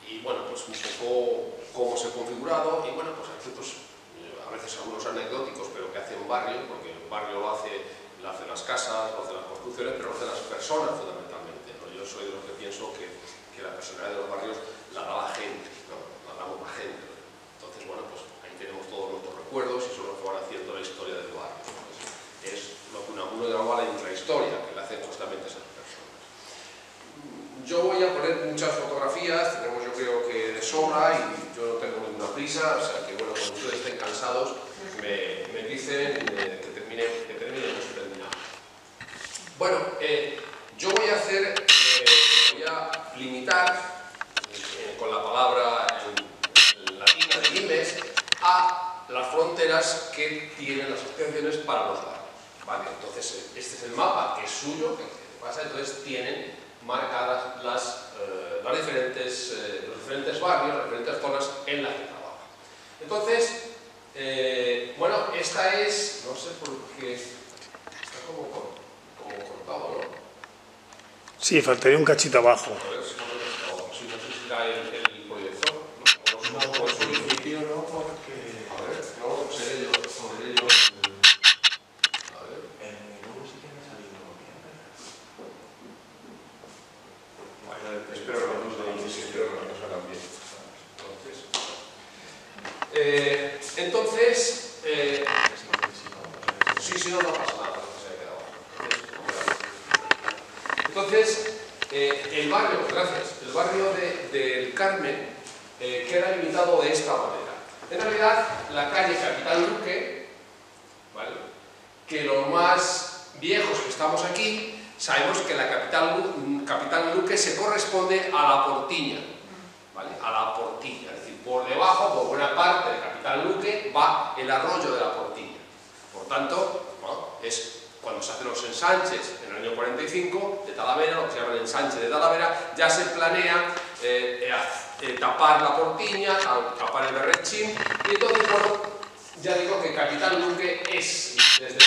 y bueno, pues un poco cómo se ha configurado, y bueno, pues aquí pues a veces algunos anecdóticos, pero que hace un barrio, porque el barrio lo hacen las casas, lo hacen las construcciones, pero lo hacen las personas fundamentalmente, ¿no? Yo soy de los que pienso que la personalidad de los barrios la da la gente, ¿no? La damos la gente. Entonces, bueno, pues ahí tenemos todos nuestros recuerdos y son los que van haciendo la historia del barrio, ¿no? Es lo que uno llamaba la intrahistoria, que le hacen justamente esas personas. Yo voy a poner muchas fotografías, tenemos yo creo que de sobra, y yo no tengo ninguna prisa, o sea que bueno, cuando ustedes estén cansados me dicen que termine, hemos terminado. Bueno, yo voy a hacer, voy a limitar con la palabra latina de limes a las fronteras que tienen las asociaciones para los barrios, ¿vale? Entonces, este es el mapa que es suyo, que pasa, entonces tienen marcadas los diferentes barrios, las diferentes zonas en las que trabaja. Entonces, bueno, esta es, no sé por qué, está como cortado, ¿no? Sí, faltaría un cachito abajo. A ver, si no sé si será el proyector, ¿no? No, por principio no, porque... A ver, no, seré yo. A ver. En el menú sí que me ha salido bien, ¿verdad? Bueno, espero que no salgan bien. Entonces, sí, no pasa nada, se ha quedado. Entonces, el barrio, gracias, el barrio del Carmen queda limitado de esta manera. En realidad, la calle Capitán Luque, ¿vale?, que los más viejos que estamos aquí, sabemos que la Capitán Luque se corresponde a la Portiña, ¿vale?, a la Portiña, es decir, por debajo, por buena parte de Capitán Luque, va el arroyo de la Portiña. Por tanto, ¿no?, es cuando se hacen los ensanches en el año 45 de Talavera, lo que se llama el ensanche de Talavera, ya se planea tapar la Portiña, tapar el Berrechín, y entonces, bueno, ya digo que Capitán Luque es, desde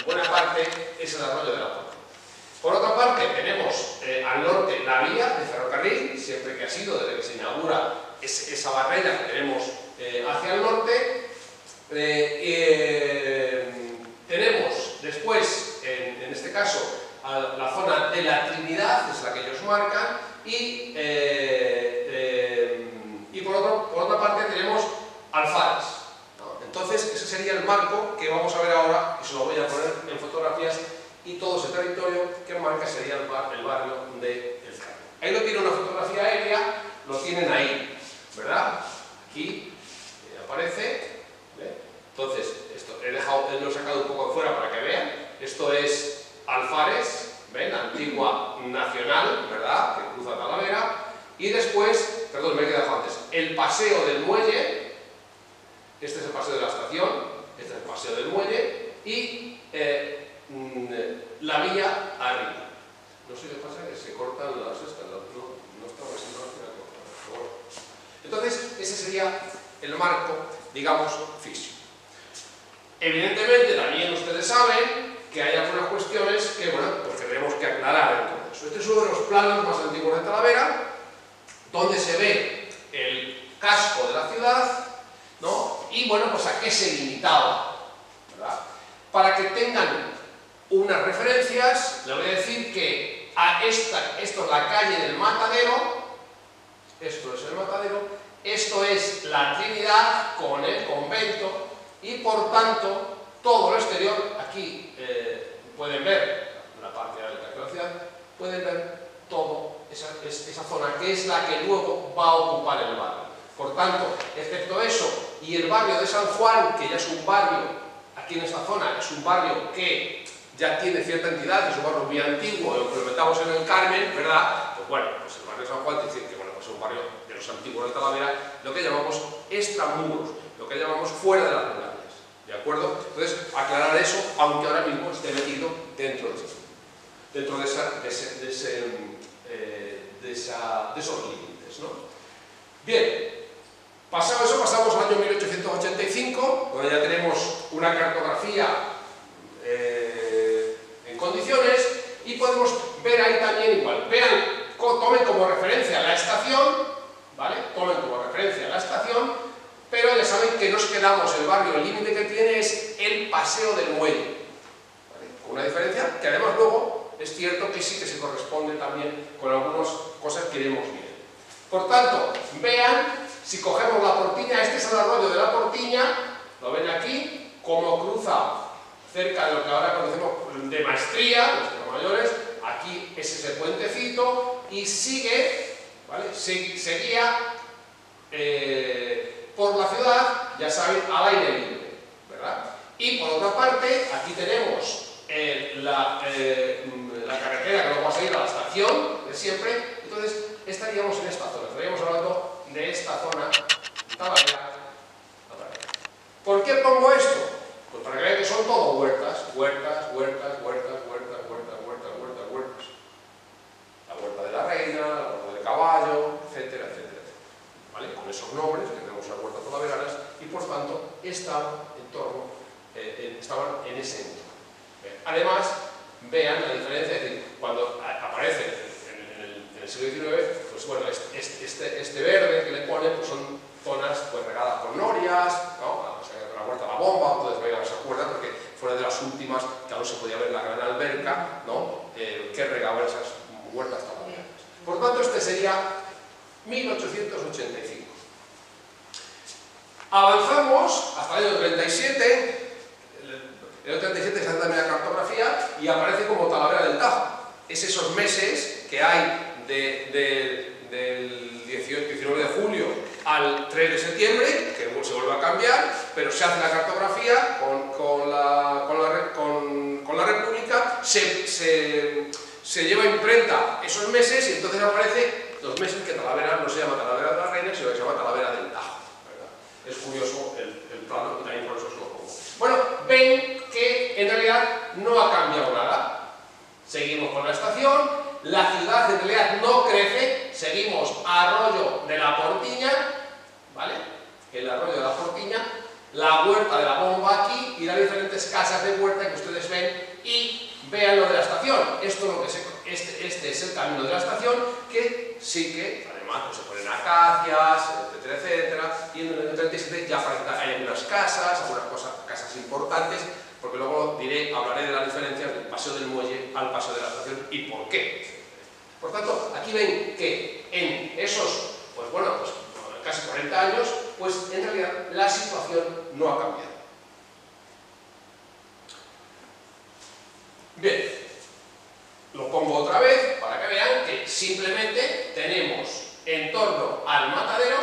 buena parte, es el arroyo de la Portiña. Por otra parte, tenemos al norte la vía de ferrocarril, siempre que ha sido, desde que se inaugura esa barrera que tenemos hacia el norte. Tenemos después, en este caso, la zona de la Trinidad, es la que ellos marcan, y por otra parte tenemos Alfares, ¿no? Entonces, ese sería el marco que vamos a ver ahora, y se lo voy a poner en fotografías, y todo ese territorio que marca sería el barrio de El Carmen. Ahí lo tiene una fotografía aérea, lo tienen ahí, ¿verdad? Aquí aparece, ¿ve? Entonces, esto lo he sacado un poco de fuera para que vean. Esto es Alfares, ¿ven? La antigua Nacional, ¿verdad?, que cruza Talavera. Y después, perdón, me he quedado antes, el paseo del muelle. Este es el paseo de la estación, este es el paseo del muelle, y la vía arriba. No sé qué pasa, que se cortan las estas, no estamos haciendo la cortada. Entonces, ese sería el marco, digamos, físico. Evidentemente, también ustedes saben que hay algunas cuestiones que, bueno, pues tenemos que aclarar en todo eso. Este es uno de los planos más antiguos de Talavera, donde se ve el casco de la ciudad, ¿no? Y, bueno, pues a qué se limitaba, ¿verdad? Para que tengan unas referencias, le voy a decir que esto es la calle del Matadero, esto es el Matadero, esto es la Trinidad con el convento, y por tanto, todo lo exterior, aquí pueden ver la parte alta de la ciudad, pueden ver toda esa zona, que es la que luego va a ocupar el barrio. Por tanto, excepto eso, y el barrio de San Juan, que ya es un barrio, aquí en esta zona, es un barrio que ya tiene cierta entidad, es un barrio muy antiguo, lo que lo metamos en el Carmen, ¿verdad? Pues bueno, pues el barrio de San Juan dice que, bueno, pues es un barrio de los antiguos de Talavera, lo que llamamos extramuros, lo que llamamos fuera de las murallas, ¿de acuerdo? Entonces, aclarar eso, aunque ahora mismo esté metido dentro de esos límites, ¿no? Bien, pasado eso, pasamos al año 1885, donde ya tenemos una cartografía en condiciones, y podemos ver ahí también igual. Vean, tomen como referencia la estación, ¿vale? saben que nos quedamos, el barrio, el límite que tiene es el Paseo del Muelle, ¿vale? Con una diferencia que además luego es cierto que sí que se corresponde también con algunas cosas que iremos viendo. Por tanto, vean, si cogemos la Portiña, este es el arroyo de la Portiña, lo ven aquí, como cruza cerca de lo que ahora conocemos de Maestría, los mayores, aquí es ese puentecito, y sigue, ¿vale? Seguía por la ciudad, ya saben, al aire libre, ¿verdad? Y por otra parte, aquí tenemos la carretera que luego va a salir a la estación de siempre. Entonces estaríamos en esta zona, estaríamos hablando de esta zona Talavera. ¿Por qué pongo esto? Pues para que vean que son todo huertas. La huerta de la Reina, la huerta del Caballo, etcétera, etcétera, ¿vale? Con esos nombres que tenemos las huertas talaveranas, y por tanto estaban en ese entorno. Además, vean la diferencia, es decir, cuando aparece en el siglo XIX, pues bueno, este verde que le pone, pues son zonas pues regadas con norias, ¿no? O sea, la huerta de la Bomba, entonces vean, se acuerdan, porque fue de las últimas que aún se podía ver la gran alberca, ¿no? Que regaba esas huertas talaveranas. Por tanto, este sería 1885. Avanzamos hasta el año 37. El año 37 se hace también la cartografía y aparece como Talavera del Tajo. Es esos meses que hay del 19 de julio al 3 de septiembre, que se vuelve a cambiar, pero se hace la cartografía con la República, se lleva a imprenta esos meses y entonces aparece los meses que Talavera no se llama Talavera de la Reina, sino que se llama Talavera del Tajo, ¿verdad? Es curioso el plano y también por eso os lo pongo. Bueno, ven que en realidad no ha cambiado nada. Seguimos con la estación, la ciudad en realidad no crece, seguimos arroyo de la Portiña, ¿vale? El arroyo de la Portiña, la huerta de la Bomba aquí y las diferentes casas de huerta que ustedes ven, y vean lo de la estación. Esto lo que este es el camino de la estación, que sí que además pues, se ponen acacias, etcétera, etcétera, y en el 37 ya hay algunas casas, casas importantes, porque luego hablaré de las diferencias del Paseo del Muelle al Paseo de la Estación y por qué. Por tanto, aquí ven que en esos, pues bueno, pues casi 40 años, pues en realidad la situación no ha cambiado. Bien, lo pongo otra vez para que vean que simplemente tenemos en torno al matadero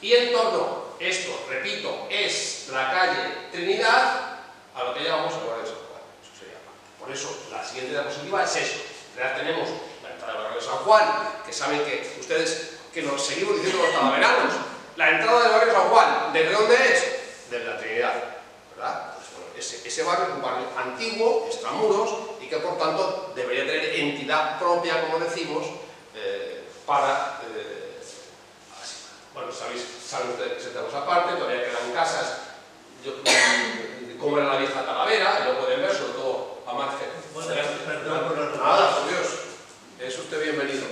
y en torno, esto, repito, es la calle Trinidad, a lo que llamamos el barrio de San Juan. Eso sería parte. Por eso, la siguiente diapositiva es eso. Ya tenemos la entrada del barrio de San Juan, que saben que ustedes, que nos seguimos diciendo los talaveranos, la entrada del barrio de San Juan, ¿desde dónde es? Desde la Trinidad, ¿verdad? Pues, bueno, ese barrio es un barrio antiguo, extramuros, y que por tanto debería tener entidad propia, como decimos, para... bueno, saben ustedes que sentamos aparte, todavía quedan casas, como era la vieja Talavera, y lo pueden ver, sobre todo a margen. Bueno, perdón por los nada, por Dios, es usted bienvenido.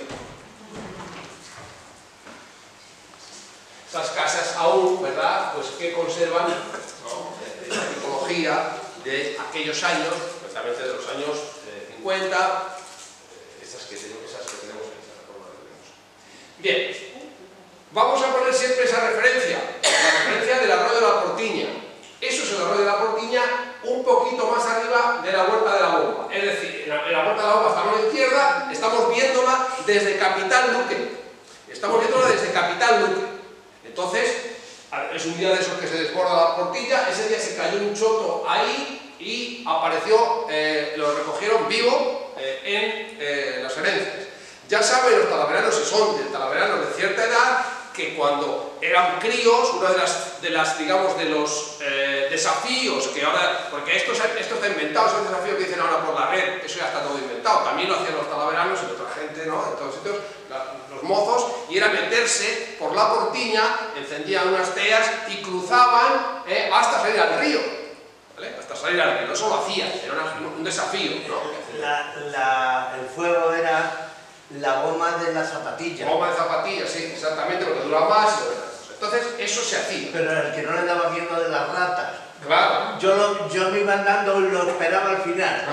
Estas casas aún, ¿verdad?, pues que conservan, ¿no?, la tipología de aquellos años, precisamente de los años 50, esas que tenemos ahí, esa reforma que tenemos. Bien, vamos a poner siempre esa referencia, la referencia del arroyo de la Portiña. Eso es el arroyo de la Portiña, un poquito más arriba de la huerta de la Bomba. Es decir, en la huerta de la Bomba estamos a la izquierda, estamos viéndola desde Capital Luque. Estamos viéndola desde Capital Luque. Entonces, es un día de esos que se desborda la Portilla, ese día se cayó un choto ahí y apareció, lo recogieron vivo en las herencias. Ya saben los talaveranos, si son talaveranos de cierta edad, que cuando eran críos, uno de los desafíos que ahora, porque esto está inventado, esos desafíos que dicen ahora por la red, eso ya está todo inventado, también lo hacían los talaveranos y otra gente, ¿no?, en todos sitios, los mozos, y era meterse por la Portiña, encendían unas teas y cruzaban hasta salir al río, ¿vale? Hasta salir al río, eso lo hacían, era un desafío, ¿no? El fuego era la goma de la zapatilla. Goma de zapatilla, sí, exactamente, porque dura más. Entonces Entonces, eso se hacía. Pero el que no le daba miedo de las ratas. Claro. Yo me iba andando, lo esperaba al final,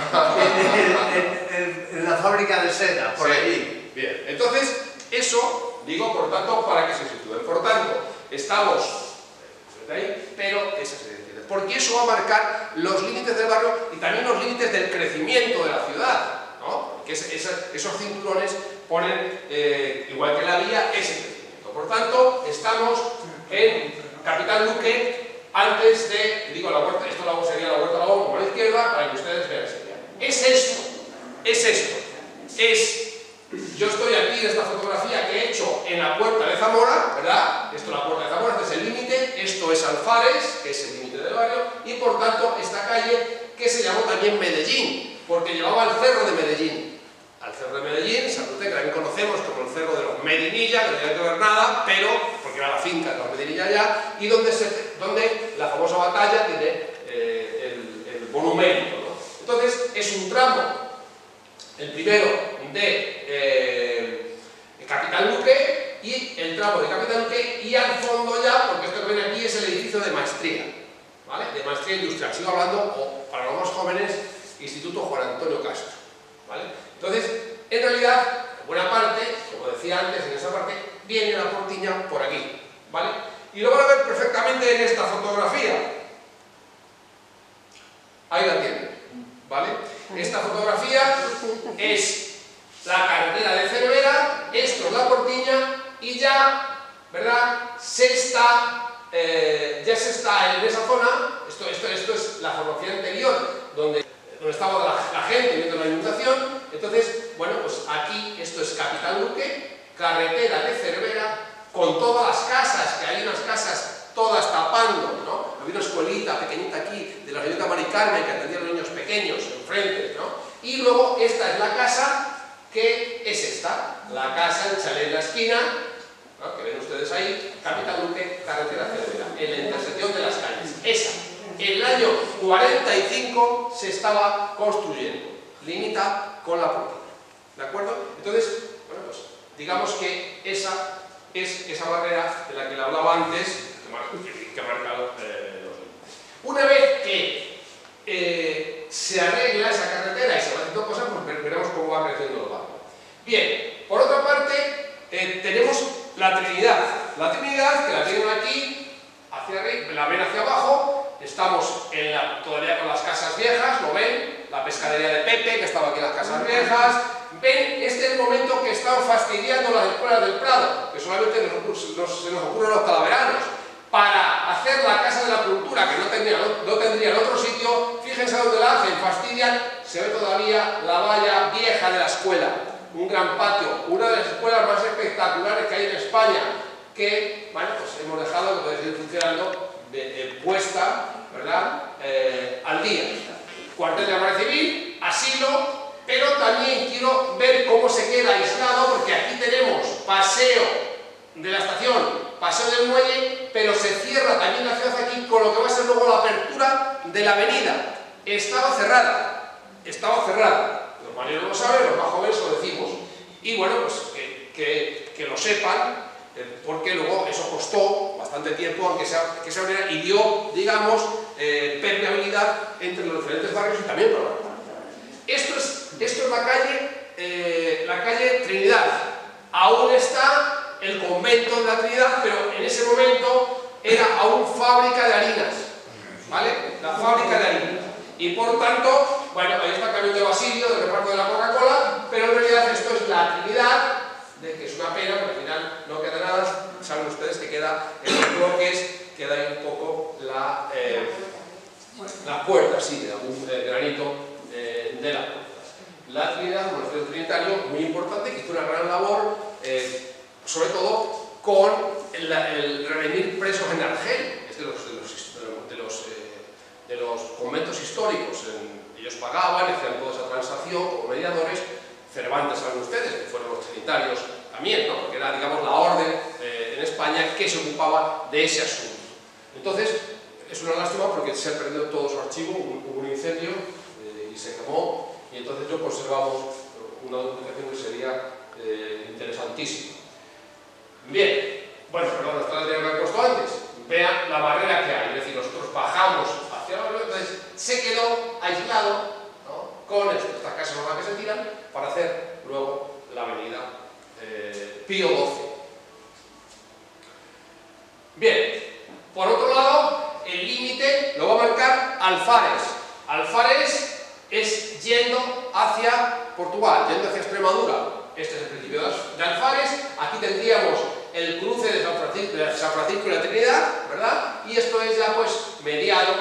en la fábrica de seda, por Sí. allí. Bien, entonces, eso, digo, por tanto, para que se sitúen. Por tanto, estamos ahí, pero esa se entiende. Porque eso va a marcar los límites del barrio y también los límites del crecimiento de la ciudad, ¿no? Porque esos cinturones ponen, igual que la vía, ese crecimiento. Por tanto, estamos en Capital Luque, antes de, digo, la huerta, esto sería la huerta de la bomba a la izquierda, para que ustedes vean sería. Es esto, yo estoy aquí en esta fotografía que he hecho en la puerta de Zamora, ¿verdad? Esto es la puerta de Zamora, este es el límite, esto es Alfares, que es el límite del barrio, y por tanto esta calle que se llamó también Medellín, porque llevaba al cerro de Medellín. Al cerro de Medellín, sabe usted que también conocemos como el cerro de los Medinilla, que no tiene que ver nada, pero porque era la finca de los Medinilla allá, y donde la famosa batalla tiene el monumento, ¿no? Entonces, es un tramo, el primero de Capital Luque, y el tramo de Capital Luque, y al fondo ya, porque esto que ven aquí es el edificio de maestría, ¿vale? De maestría industrial. Sigo hablando, o para los más jóvenes, Instituto Juan Antonio Castro, ¿vale? Entonces, en realidad, buena parte, como decía antes, en esa parte, viene la Portiña por aquí, ¿vale? Y lo van a ver perfectamente en esta fotografía. Ahí la tienen, ¿vale? Esta fotografía es la carretera de Cervera, esto es la Portiña, y ya, ¿verdad? Ya se está en esa zona, esto es la fotografía anterior, donde estaba la gente viendo la inundación. Entonces, bueno, pues aquí esto es Capital Luque, carretera de Cervera, con todas las casas, que hay unas casas todas tapando, ¿no? Había una escuelita pequeñita aquí de la señorita Mari Carmen que atendía a los niños pequeños enfrente, ¿no? Y luego esta es la casa, que es esta, la casa, el chalet en la esquina, ¿no? Que ven ustedes ahí, Capital Luque, carretera de Cervera, en la intersección de las calles, esa. En el año 45 se estaba construyendo, limita con la Portiña, ¿de acuerdo? Entonces, bueno, pues digamos que esa es esa barrera de la que le hablaba antes, que ha marcado los límites. Una vez que se arregla esa carretera y se van haciendo cosas, pues veremos cómo va creciendo el barrio. Bien, por otra parte, tenemos la Trinidad. La Trinidad, que la tienen aquí, hacia arriba, la ven hacia abajo. Estamos todavía con las casas viejas, ¿lo ven? La pescadería de Pepe, que estaba aquí en las casas viejas. Ven, este es el momento que están fastidiando las escuelas del Prado, que solamente se nos ocurre los talaveranos, para hacer la Casa de la Cultura, que no tendría en otro sitio. Fíjense dónde la hacen, fastidian, se ve todavía la valla vieja de la escuela, un gran patio, una de las escuelas más espectaculares que hay en España, que, bueno, pues hemos dejado que puede seguir funcionando puesta, ¿verdad?, al día. Cuartel de la Guardia Civil, asilo, pero también quiero ver cómo se queda aislado, porque aquí tenemos paseo de la estación, paseo del muelle, pero se cierra también la ciudad aquí con lo que va a ser luego la apertura de la avenida. Estaba cerrada, los mayores lo saben, los más jóvenes lo decimos, y bueno, pues que lo sepan, porque luego eso costó bastante tiempo, aunque se abriera, y dio, digamos, permeabilidad entre los diferentes barrios y también por la ciudad. Esto es la calle Trinidad. Aún está el convento de la Trinidad, pero en ese momento era aún fábrica de harinas, ¿vale? La fábrica de harinas. Y por tanto, bueno, ahí está el camión de Basilio, del reparto de la Coca-Cola, pero en realidad esto es la Trinidad, que es una pena, porque al final no queda nada. Saben ustedes que queda en los bloques, queda ahí un poco la puerta, sí, de algún granito de la puerta. La Trinidad, un monasterio trinitario muy importante, que hizo una gran labor, sobre todo con el revenir presos en Argel, es de los conventos históricos. Ellos pagaban, hacían toda esa transacción como mediadores. Cervantes, saben ustedes, que fueron los trinitarios también, ¿no? Porque era, digamos, la orden en España que se ocupaba de ese asunto. Entonces, es una lástima porque se ha perdido todo su archivo, hubo un incendio y se quemó, y entonces yo conservamos una documentación que sería interesantísima. Bien, bueno, perdón, esta la tenía que haber puesto antes. Alfares. Alfares es yendo hacia Portugal, yendo hacia Extremadura. Este es el principio de Alfares. Aquí tendríamos el cruce de San Francisco y la Trinidad, ¿verdad? Y esto es ya pues mediado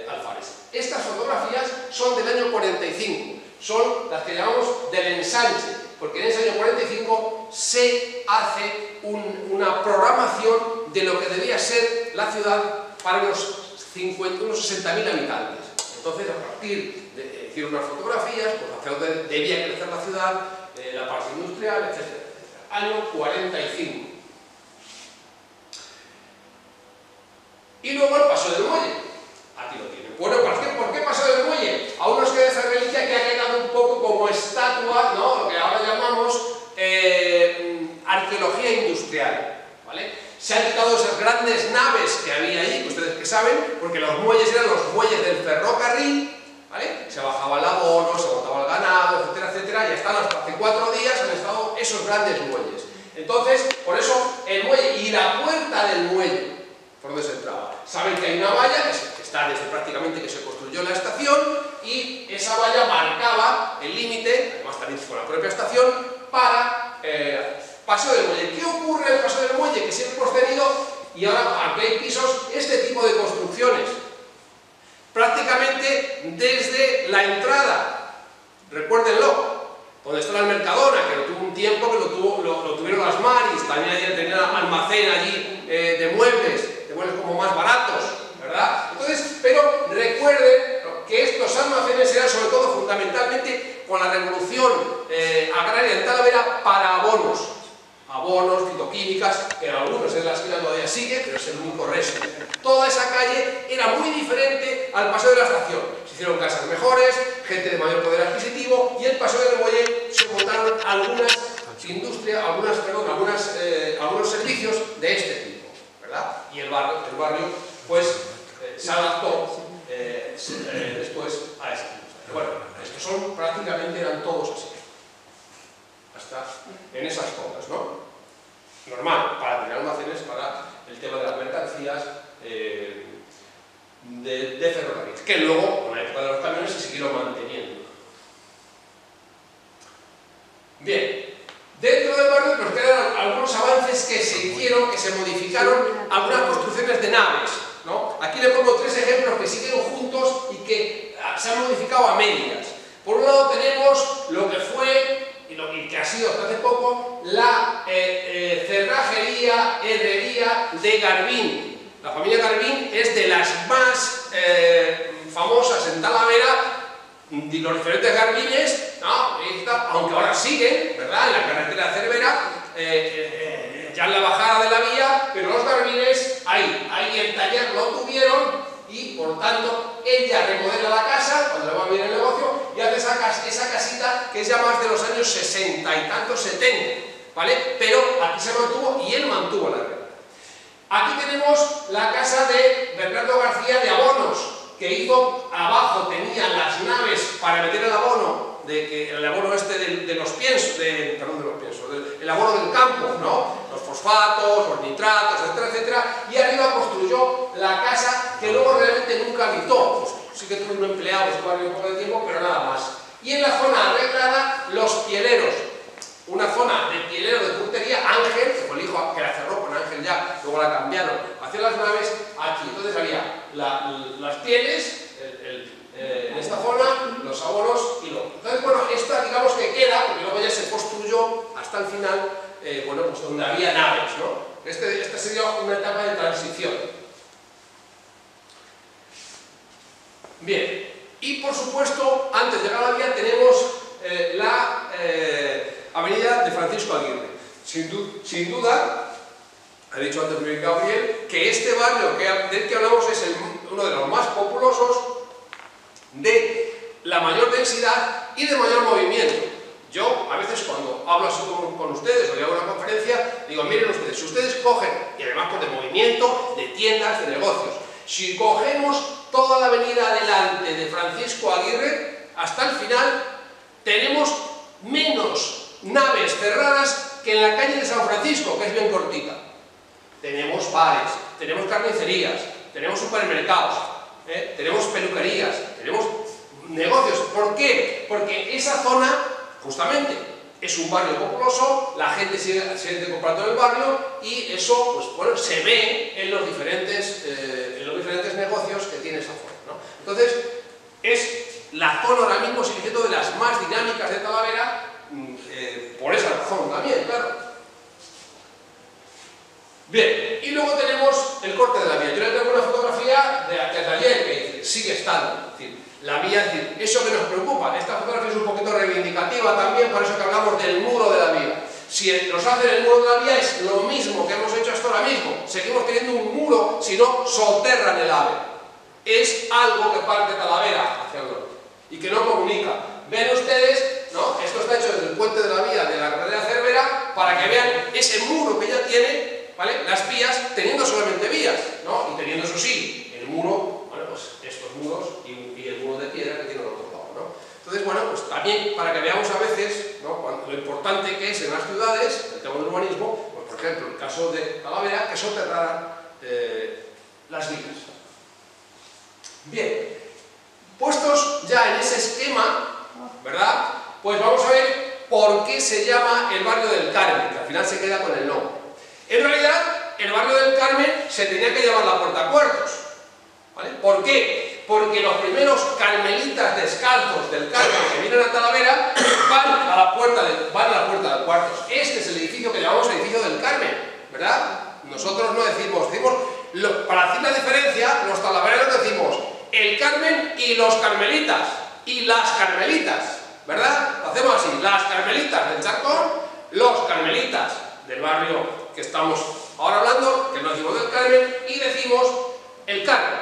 Alfares. Estas fotografías son del año 45, son las que llamamos del ensanche, porque en ese año 45 se hace una programación de lo que debía ser la ciudad para unos 60.000 habitantes. Entonces, a partir de hicieron unas fotografías, pues hacia dónde debía crecer la ciudad, la parte industrial, etc. Año 45. Y luego el Paso del Muelle. Aquí lo tienen. Bueno, ¿por qué Paso del Muelle? Aún nos queda esa reliquia que ha quedado un poco como estatua, ¿no? Lo que ahora llamamos arqueología industrial, ¿vale? Se han quitado esas grandes naves que había ahí, que ustedes que saben, porque los muelles eran los muelles del ferrocarril, ¿vale? Se bajaba el abono, se montaba el ganado, etcétera, etcétera, y hasta hace 4 días han estado esos grandes muelles. Entonces, por eso el muelle y la puerta del muelle, por donde se entraba. Saben que hay una valla que está desde prácticamente que se construyó la estación, y esa valla marcaba el límite, además también con la propia estación, para Paso del Muelle. ¿Qué ocurre en el Paso del Muelle? Que siempre hemos tenido, y ahora aquí hay pisos, este tipo de construcciones. Prácticamente desde la entrada, recuérdenlo, donde está el Mercadona, que lo tuvo un tiempo, que lo tuvieron las Maris, también tenían almacén allí de muebles como más baratos, ¿verdad? Entonces, pero recuerden que estos almacenes eran sobre todo fundamentalmente con la revolución agraria en Talavera para abonos, fitoquímicas, que en algunos en la esquina todavía sigue, pero es el único resto. Toda esa calle era muy diferente al Paseo de la Estación. Se hicieron casas mejores, gente de mayor poder adquisitivo, y el Paseo del Muelle se montaron algunas industrias, algunos servicios de este tipo, ¿verdad? Y el barrio pues se adaptó después a esta industria. Bueno, estos son prácticamente eran todos así, hasta en esas cosas, ¿no? Normal, para tener almacenes para el tema de las mercancías de ferrocarril, que luego, en la época de los camiones, se siguieron manteniendo. Bien, dentro del barrio nos quedan algunos avances que se hicieron, que se modificaron, algunas construcciones de naves, ¿no? Aquí le pongo 3 ejemplos que siguieron juntos y que se han modificado a medias. Por un lado tenemos lo que fue, y que ha sido hasta hace poco, la cerrajería, herrería de Garbín. La familia Garbín es de las más famosas en Talavera, los diferentes Garbines, ¿no? Aunque ahora siguen, ¿verdad?, en la carretera de Cervera, ya en la bajada de la vía, pero los Garbines ahí el taller lo tuvieron, y por tanto ella remodela la casa cuando le va bien el negocio y hace esa casita que es ya más de los años 60 y tantos, 70, ¿vale? Pero aquí se mantuvo y él mantuvo la regla. Aquí tenemos la casa de Bernardo García de abonos, que hizo abajo, tenía las naves para meter el abono, el abono este de los piensos, el abono del campo, ¿no? Los fosfatos, los nitratos, etcétera, etcétera, y arriba construyó la casa que luego realmente nunca habitó. Pues sí que tuvo un empleado, estuvo un poco de tiempo, pero nada más. Y en la zona arreglada, los pieleros, una zona de pielero de curtería, Ángel, que fue el hijo que la cerró con Ángel ya, luego la cambiaron hacia las naves, aquí. Entonces había las pieles, en esta zona, los abonos y lo. Entonces, bueno, esta digamos que queda, porque luego ya se construyó hasta el final, bueno, pues donde había naves, ¿no? Esta sería una etapa de transición. Bien, y por supuesto, antes de llegar a la vía tenemos la avenida de Francisco Aguirre. Sin duda, ha dicho antes Miguel Gabriel, que este barrio del que hablamos es uno de los más populosos, de la mayor densidad y de mayor movimiento. Yo, a veces cuando hablo así con ustedes o hago una conferencia, digo, miren ustedes, si ustedes cogen, y además por de movimiento, de tiendas, de negocios, si cogemos toda la avenida adelante de Francisco Aguirre, hasta el final, tenemos menos naves cerradas que en la calle de San Francisco, que es bien cortita. Tenemos bares, tenemos carnicerías, tenemos supermercados, tenemos peluquerías, tenemos negocios. ¿Por qué? Porque esa zona, justamente, es un barrio populoso, la gente sigue comprando en el barrio y eso, pues bueno, se ve en los diferentes negocios que tiene esa zona, ¿no? Entonces, es la zona ahora mismo, sigue siendo de las más dinámicas de Talavera, por esa razón también, claro. Bien, y luego tenemos el corte de la vía. Yo le tengo una fotografía de ayer que sigue estando, es decir, la vía, es decir, eso que nos preocupa. Esta fotografía es un poquito reivindicativa también, por eso que hablamos del muro de la vía. Si nos hacen el muro de la vía es lo mismo que hemos hecho hasta ahora mismo. Seguimos teniendo un muro, si no soterran el AVE. Es algo que parte Talavera hacia el norte y que no comunica. Ven ustedes, ¿no? Esto está hecho desde el puente de la vía de la carretera Cervera para que vean ese muro que ya tiene, ¿vale? Las vías, teniendo solamente vías, ¿no? Y teniendo, eso sí, el muro, bueno, pues estos muros y el muro de piedra que tiene al otro lado, ¿no? Entonces, bueno, pues también para que veamos a veces, ¿no? Lo importante que es en las ciudades, el tema del urbanismo, pues por ejemplo, el caso de Talavera, que soterraran las vías. Bien, puestos ya en ese esquema, ¿verdad? Pues vamos a ver por qué se llama el barrio del Carmen, que al final se queda con el nombre. En realidad, el barrio del Carmen se tenía que llamar la Puerta Cuartos, ¿vale? ¿Por qué? Porque los primeros carmelitas descalzos del Carmen que vienen a Talavera van a la Puerta de Cuartos. Este es el edificio que llamamos edificio del Carmen, ¿verdad? Nosotros no decimos, para hacer la diferencia, los talaveranos decimos el Carmen y los carmelitas, y las carmelitas, ¿verdad? Lo hacemos así, las carmelitas del Charcón, los carmelitas del barrio que estamos ahora hablando, que no decimos del Carmen, y decimos el Carmen.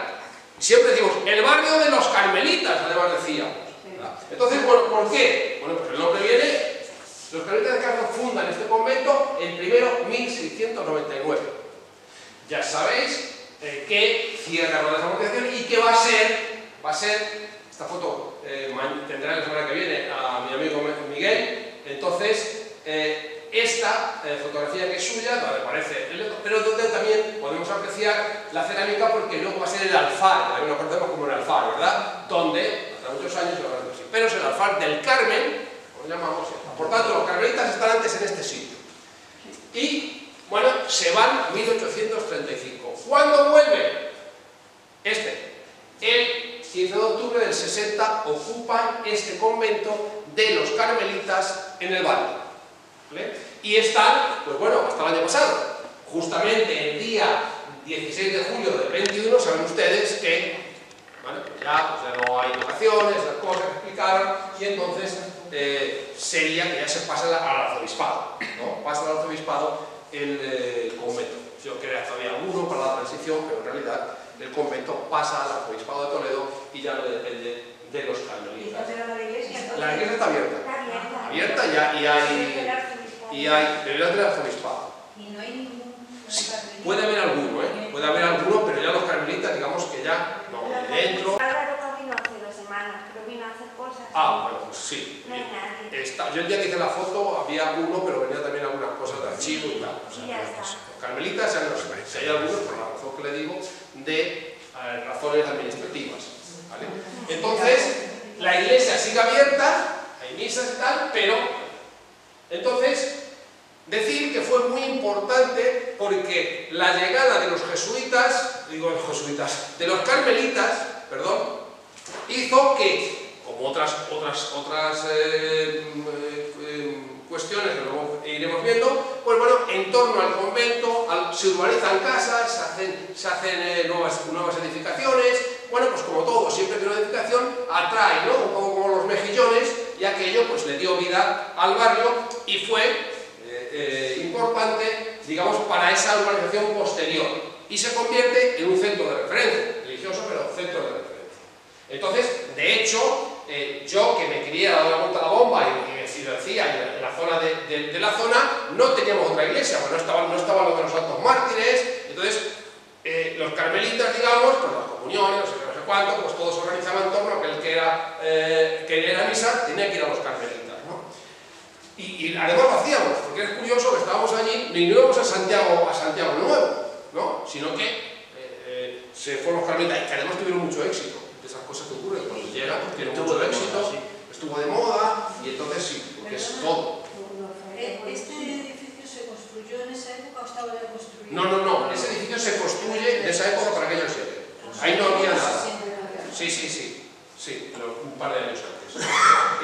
Siempre decimos el barrio de los carmelitas, además decíamos, ¿verdad? Entonces, bueno, ¿por qué? Bueno, pues el nombre viene, los carmelitas de Carmen fundan este convento en primero 1699. Ya sabéis que cierra con la amortización y que va a ser, esta foto tendrá la semana que viene a mi amigo Miguel. Entonces, esta fotografía que es suya, donde aparece pero donde también podemos apreciar la cerámica, porque luego va a ser el alfar, también lo conocemos como el alfar, ¿verdad? Donde, hasta muchos años, pero es el alfar del Carmen, como lo llamamos. Por tanto, los carmelitas están antes en este sitio. Y, bueno, se van en 1835. ¿Cuándo vuelve? El 15 de octubre del 60 ocupan este convento de los carmelitas en el barrio, ¿vale? Y están, pues bueno, hasta el año pasado. Justamente el día 16 de julio del 21, saben ustedes que, ¿vale? Pues ya no hay vocaciones, las cosas que explicaron, y entonces sería que ya se pasa al arzobispado, ¿no? Pasa al arzobispado el convento. Yo creo que todavía uno para la transición, pero en realidad el convento pasa al arzobispado de Toledo y ya no depende de los carmelitas. La iglesia está abierta. Abierta ya, y hay debería del arzobispado. Y no hay ningún. Sí, puede haber alguno, puede haber alguno, pero ya los carmelitas, digamos que ya no, dentro. Álvaro vino hace 2 semanas, pero vino a hacer cosas. Ah, bueno, pues sí. No hay nadie. Yo el día que hice la foto había uno, pero venía también algunas cosas de archivo y tal. O sea, Ya está. los carmelitas ya no sé, si hay algunos, por la razón que le digo, de razones administrativas, ¿vale? Entonces, la iglesia sigue abierta, hay misas y tal, pero entonces decir que fue muy importante porque la llegada de los jesuitas, de los carmelitas, perdón, hizo que, como otras cuestiones que luego iremos viendo, pues bueno, en torno al convento se urbanizan casas, se hacen nuevas edificaciones. Bueno, pues como todo, siempre que una edificación atrae, ¿no? Un poco como los mejillones, y aquello pues le dio vida al barrio y fue importante, digamos, para esa urbanización posterior, y se convierte en un centro de referencia, religioso, pero centro de referencia. Entonces, de hecho, yo que me quería dar la vuelta a la bomba y si lo decía, en la zona de la zona no teníamos otra iglesia, pues no estaba lo de los santos mártires. Entonces los carmelitas, digamos, con las comuniones, no sé cuánto, pues todos se organizaban en torno a aquel que era misa, tenía que ir a los carmelitas, ¿no? Y además lo hacíamos, porque es curioso que estábamos allí y no íbamos a Santiago Nuevo, ¿no? Sino que se fueron los carmelitas, y que además tuvieron mucho éxito, de esas cosas que ocurren, cuando llegan, pues tienen mucho éxito, estuvo de moda, y entonces sí, porque es todo. ¿Este edificio se construyó en esa época o estaba ya construido? No, ese edificio se construye en esa época para que ellos lleguen. Ahí no había nada. Sí, pero un par de años antes.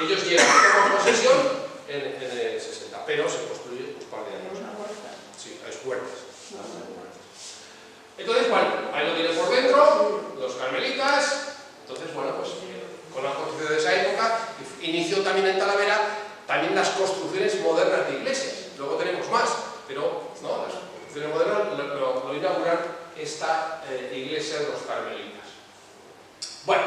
Ellos llegan, toman posesión en el 60, pero se construye un par de años antes. Sí, hay puertas. Entonces, bueno, ahí lo tienen por dentro, los carmelitas. Entonces, bueno, pues con la construcción de esa época, inició también en Talavera también las construcciones modernas de iglesias. Luego tenemos más, pero ¿no? Las construcciones modernas lo inauguran esta iglesia de los carmelitas. Bueno,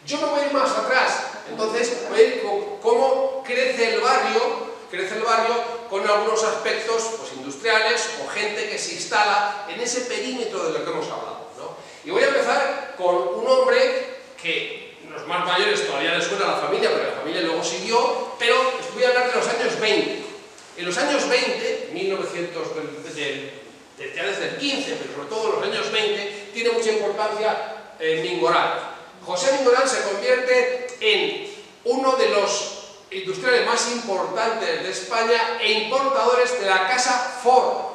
yo me voy a ir más atrás, entonces voy a ir con cómo crece el barrio con algunos aspectos pues, industriales o gente que se instala en ese perímetro de lo que hemos hablado, ¿no? Y voy a empezar con un hombre que los más mayores todavía les suena a la familia, porque la familia luego siguió, pero voy a hablar de los años 20. En los años 20, 1900, ya desde el 15, pero sobre todo en los años 20, tiene mucha importancia Mingorán. José Mingorán se convierte en uno de los industriales más importantes de España e importadores de la casa Ford.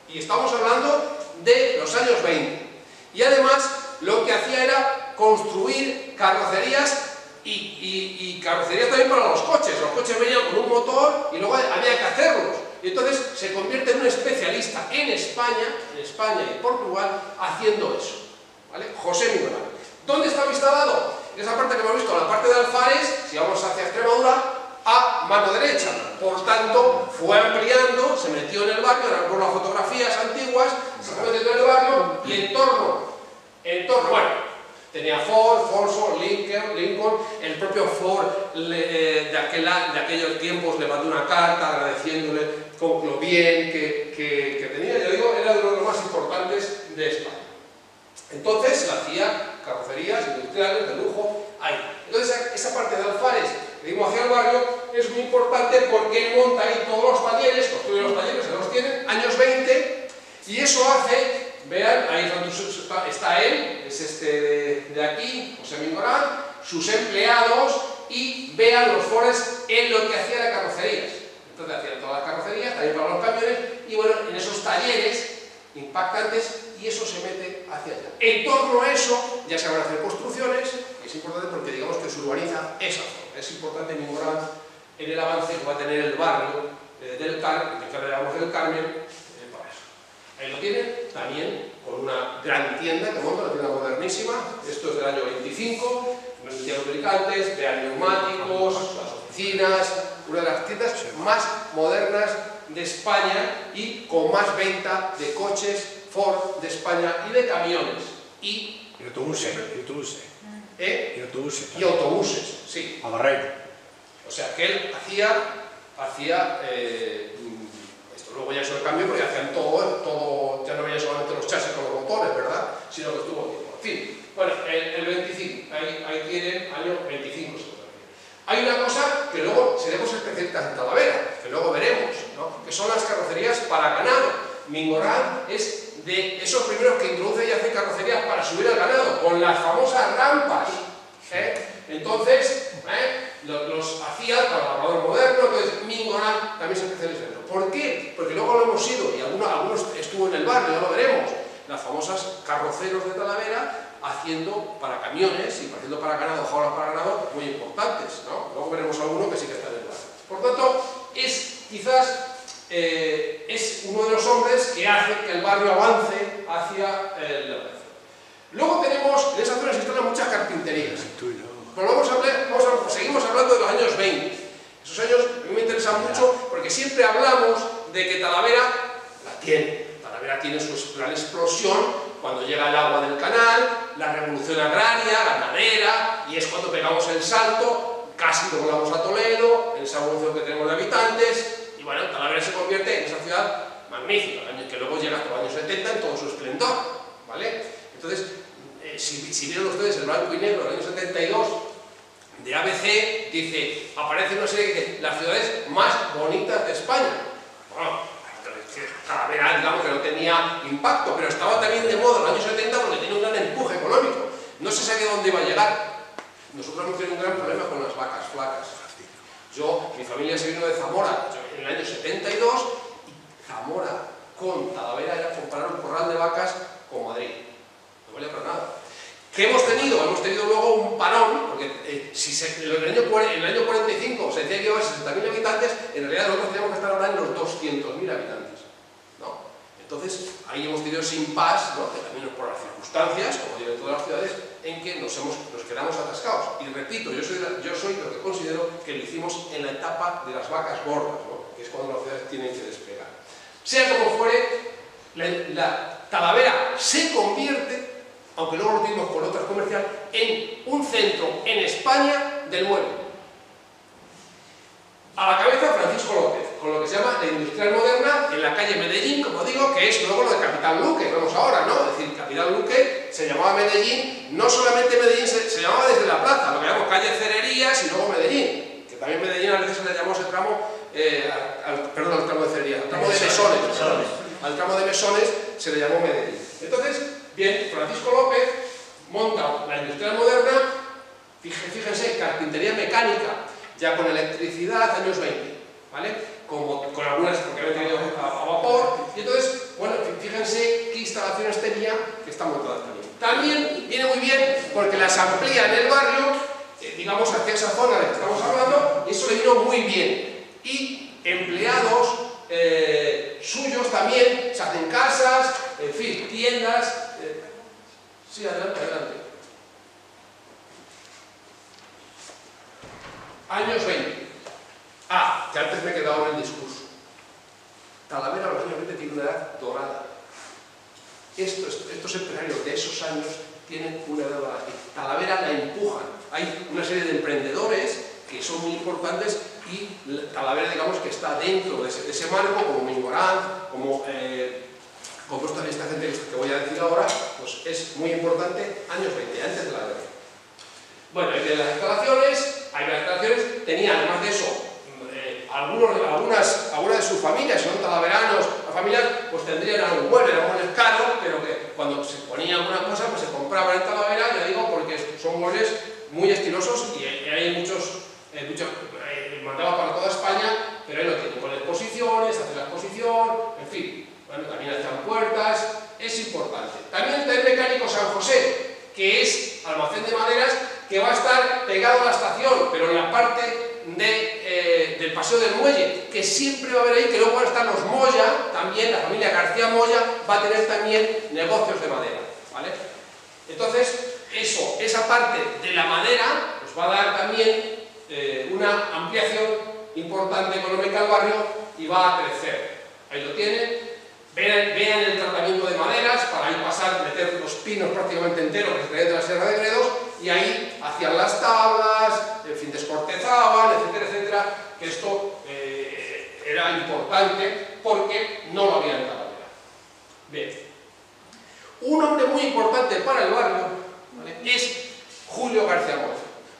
Y estamos hablando de los años 20. Y además lo que hacía era construir carrocerías y carrocerías también para los coches. Los coches venían con un motor y luego había que hacerlos. Y entonces se convierte en un especialista en España y Portugal haciendo eso, ¿vale? José Mingorán. ¿Dónde estaba instalado? En esa parte que hemos visto, la parte de Alfares, si vamos hacia Extremadura, a mano derecha. Por tanto, fue ampliando, se metió en el barrio, ahora por las fotografías antiguas, se fue metiendo en el barrio y en torno, bueno, tenía Ford, Volkswagen, Lincoln, el propio Ford de aquellos tiempos le mandó una carta agradeciéndole con lo bien que tenía, yo digo, era uno de los más importantes de España. Entonces se hacía carrocerías industriales de lujo ahí. Entonces esa parte de Alfares, que dimos hacia el barrio, es muy importante porque él monta ahí todos los talleres, construye los talleres, se los tienen, años 20, y eso hace, vean, ahí está él, es este de aquí, José Mingorán, sus empleados, y vean los Fords en lo que hacía de carrocerías. Entonces hacían todas las carrocerías, también para los camiones, y bueno, en esos talleres impactantes, y eso se mete hacia allá. En torno a eso ya se van a hacer construcciones, y es importante porque digamos que se urbaniza esa zona. Es importante Mingorán en el avance que va a tener el barrio del Carmen, que hablábamos del Carmen, para eso. Ahí lo tienen, también con una gran tienda que monta, una tienda modernísima. Esto es del año 25, de lubricantes, de neumáticos, las oficinas, una de las tiendas más modernas de España y con más venta de coches Ford de España y de camiones y autobuses. Y autobuses, sí. A Barreiro. O sea que él hacía esto luego ya se lo cambió porque hacían todo, ya no veía solamente los chasis con los motores, ¿verdad? Sino que estuvo tiempo. En fin, bueno, el 25, ahí tienen año 25. Hay una cosa que luego seremos especialistas en Talavera, que luego veremos, ¿no? Que son las carrocerías para ganado. Mingorán es de esos primeros que introduce y hace carrocerías para subir al ganado, con las famosas rampas. Entonces, los hacía para el labrador moderno, entonces Mingorán también se especializa en eso. ¿Por qué? Porque luego lo hemos ido, y algunos estuvo en el barrio, ya lo veremos, las famosas carroceros de Talavera, haciendo para camiones y haciendo para ganado, jaulas para ganado muy importantes, ¿no? Luego veremos alguno que sí que está en el barrio. Por tanto, quizás es uno de los hombres que hace que el barrio avance hacia el avance. Luego tenemos, en esa zona se instalan muchas carpinterías. Pero seguimos hablando de los años 20. Esos años a mí me interesan mucho porque siempre hablamos de que Talavera la tiene. Talavera tiene su gran explosión cuando llega el agua del canal, la revolución agraria, ganadera, y es cuando pegamos el salto, casi doblamos a Toledo, en esa evolución que tenemos de habitantes, y bueno, Talavera se convierte en esa ciudad magnífica, que luego llega hasta los años 70 en todo su esplendor, ¿vale? Entonces, si vieron ustedes el blanco y negro del año 72 de ABC, dice, aparece una serie que dice, las ciudades más bonitas de España. Bueno, Talavera, digamos que no tenía impacto, pero estaba también de moda en los años 70 porque tenía un gran empuje. económico. No se sabía dónde iba a llegar. Nosotros hemos tenido un gran problema con las vacas flacas. Mi familia se vino de Zamora en el año 72 y Zamora con Talavera era comparar un corral de vacas con Madrid. No valía para nada. ¿Qué hemos tenido? Hemos tenido luego un parón, porque en el año 45 se decía que iba a 60.000 habitantes, en realidad nosotros teníamos que estar ahora en los 200.000 habitantes. ¿No? Entonces, ahí hemos tenido ese impasse, ¿no? Que también es por las circunstancias, como digo en todas las ciudades, en que nos quedamos atascados. Y repito, yo soy lo que considero que lo hicimos en la etapa de las vacas gordas, ¿no? Que es cuando las ciudades tienen que despegar. Sea como fuere, la Talavera se convierte, aunque luego lo tuvimos con otras comercial, en un centro en España del mueble. A la cabeza Francisco López, con lo que se llama la industrial moderna en la calle Medellín, como digo, que es luego lo de Capital Luque, vamos ahora, ¿no? Es decir, Capital Luque se llamaba Medellín, no solamente Medellín, se llamaba desde la plaza, lo que llamamos calle Cererías y luego Medellín, que también Medellín a veces se le llamó ese tramo, al tramo de Cererías, al tramo de Mesones. Al tramo de Mesones se le llamó Medellín. Entonces, bien, Francisco López monta la industrial moderna, fíjense, carpintería mecánica, ya con electricidad, años 20, ¿vale? Con algunas, porque había tenido a vapor, y entonces, bueno, fíjense qué instalaciones tenía que están montadas también. También viene muy bien porque las amplía en el barrio, digamos hacia esa zona de la que estamos hablando, y eso le vino muy bien. Y empleados suyos también, se hacen casas, en fin, tiendas. Sí, adelante, adelante. Años 20. Que antes me he quedado en el discurso. Talavera, los años 20, tiene una edad dorada. Estos empresarios de esos años tienen una edad dorada. Talavera la empujan. Hay una serie de emprendedores que son muy importantes y Talavera, digamos, que está dentro de ese marco, como Mingorán, como esta gente que voy a decir ahora, pues es muy importante, años 20, antes de la guerra. Bueno, hay las instalaciones, tenía además de eso, algunas de sus familias, si son talaveranos, las familias, pues tendrían algún mueble, eran muebles caros, pero que cuando se ponía alguna cosa, pues se compraban en Talavera, ya digo, porque son muebles muy estilosos y hay muchos mandaba para toda España, pero ahí lo tienen, con exposiciones, hace la exposición, en fin, bueno, también hacen puertas, es importante. También está el Mecánico San José, que es almacén de maderas, que va a estar pegado a la estación, pero en la parte del Paseo del Muelle, que siempre va a haber ahí, que luego van a estar los Moya, también la familia García Moya va a tener también negocios de madera, ¿vale? Entonces, esa parte de la madera nos va a dar también una ampliación importante económica al barrio y va a crecer. Ahí lo tienen. Vean el tratamiento de maderas, para ahí pasar, meter los pinos prácticamente enteros que se traían de la Sierra de Gredos, y ahí hacían las tablas, en fin, descortezaban, etcétera, etcétera, que esto era importante porque no lo había en Talavera. Bien. Un hombre muy importante para el barrio, ¿vale?, es Julio García Moya.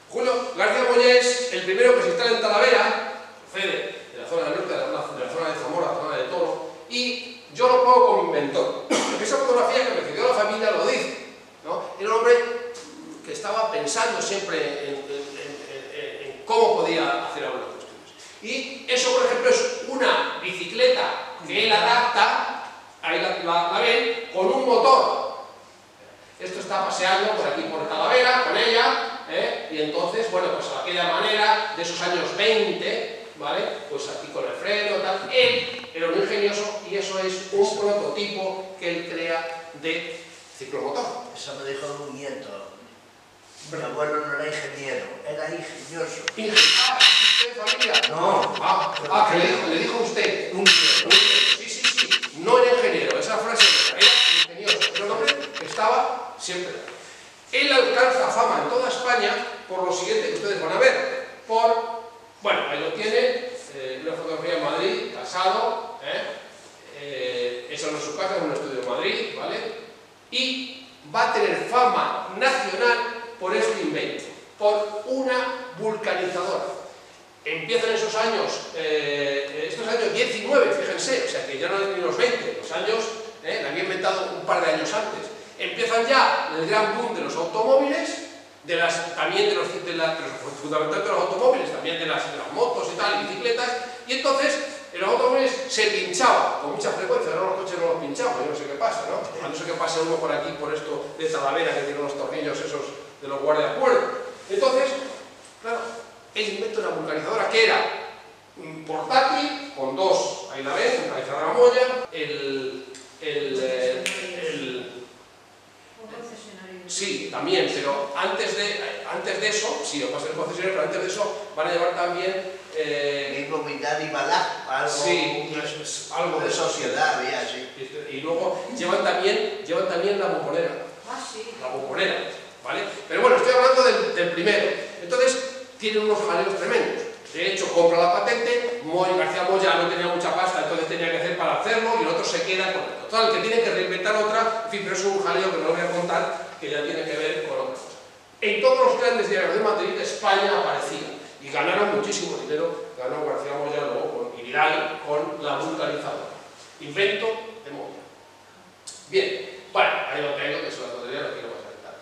Julio García Moya es el primero que se instala en Talavera, procede de la zona del norte, de la zona de Zamora, la zona de Toro, y yo lo pongo como inventor. Esa fotografía que me pidió la familia lo dice, ¿no? Era un hombre que estaba pensando siempre en cómo podía hacer algunas cuestiones. Y eso, por ejemplo, es una bicicleta que él adapta, ahí la ven, con un motor. Esto está paseando por aquí por Talavera con ella, y entonces, bueno, pues de aquella manera, de esos años 20, ¿vale? Pues aquí con el freno, tal. Él era un ingenioso y eso es un prototipo que él crea de ciclomotor. Eso me dijo un nieto. Mi abuelo no era ingeniero, era ingenioso. ¿Usted, familia? No. Que le dijo usted. Un nieto. Sí. No era ingeniero, esa frase era ingenioso. Era un hombre que estaba siempre. Él alcanza fama en toda España por lo siguiente que ustedes van a ver. Bueno, ahí lo tiene, una fotografía en Madrid, casado, esa no es su casa, es un estudio en Madrid, ¿vale? Y va a tener fama nacional por este invento, por una vulcanizadora. Empiezan esos años, estos años 19, fíjense, o sea que ya no es ni los 20, los años, la había inventado un par de años antes. empiezan ya el gran boom de los automóviles, también fundamentalmente de los automóviles, también de las motos y tal, y bicicletas, y entonces en los automóviles se pinchaba con mucha frecuencia. Ahora los coches no los pinchamos, yo no sé qué pasa, ¿no? A no ser que pase uno por aquí, por esto de Talavera, que tiene los tornillos esos de los guardias de cuerda. Entonces, claro, él inventa una vulcanizadora que era portátil, con dos, ahí la ven, vulcanizadora Moya, sí, también, pero antes de eso, sí, va a ser concesionario, pero antes de eso van a llevar también... Comunidad y Balaj, algo, sí, algo de sociedad, había así. Y luego llevan también la bombonera. Ah, sí. La bombonera, ¿vale? Pero bueno, estoy hablando del primero. Entonces, tiene unos jaleos tremendos. De hecho, compra la patente, García Moya no tenía mucha pasta, entonces tenía que hacer para hacerlo, y el otro se queda con el total, que tiene que reinventar otra, en fin, pero es un jaleo que no lo voy a contar, que ya tiene que ver con otra cosa. En todos los grandes diarios de Madrid, España aparecía, y ganaron muchísimo dinero, ganó García Moya luego y Vidal con la vulcanizadora. Invento de Moya. Bien, bueno, ahí lo tengo, que es una tontería, no quiero más aventar.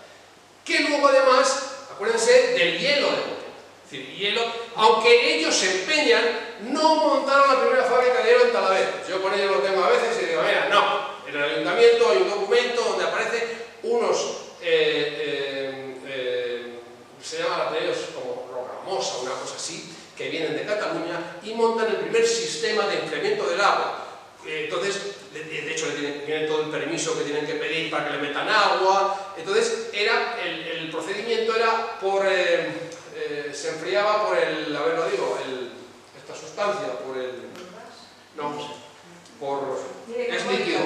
Que luego además, acuérdense del hielo de Moya. Es decir, hielo, aunque ellos se empeñan, no montaron la primera fábrica de hielo en Talavera. Yo con ellos lo tengo a veces y digo, mira, no, en el ayuntamiento hay un documento donde aparecen unos, se llaman apellidos como Rocamosa, una cosa así, que vienen de Cataluña y montan el primer sistema de enfriamiento del agua. Entonces, de hecho, tienen todo el permiso que tienen que pedir para que le metan agua. Entonces, el procedimiento era por... se enfriaba por el, a ver lo digo, esta sustancia, por el... No, por... es líquido.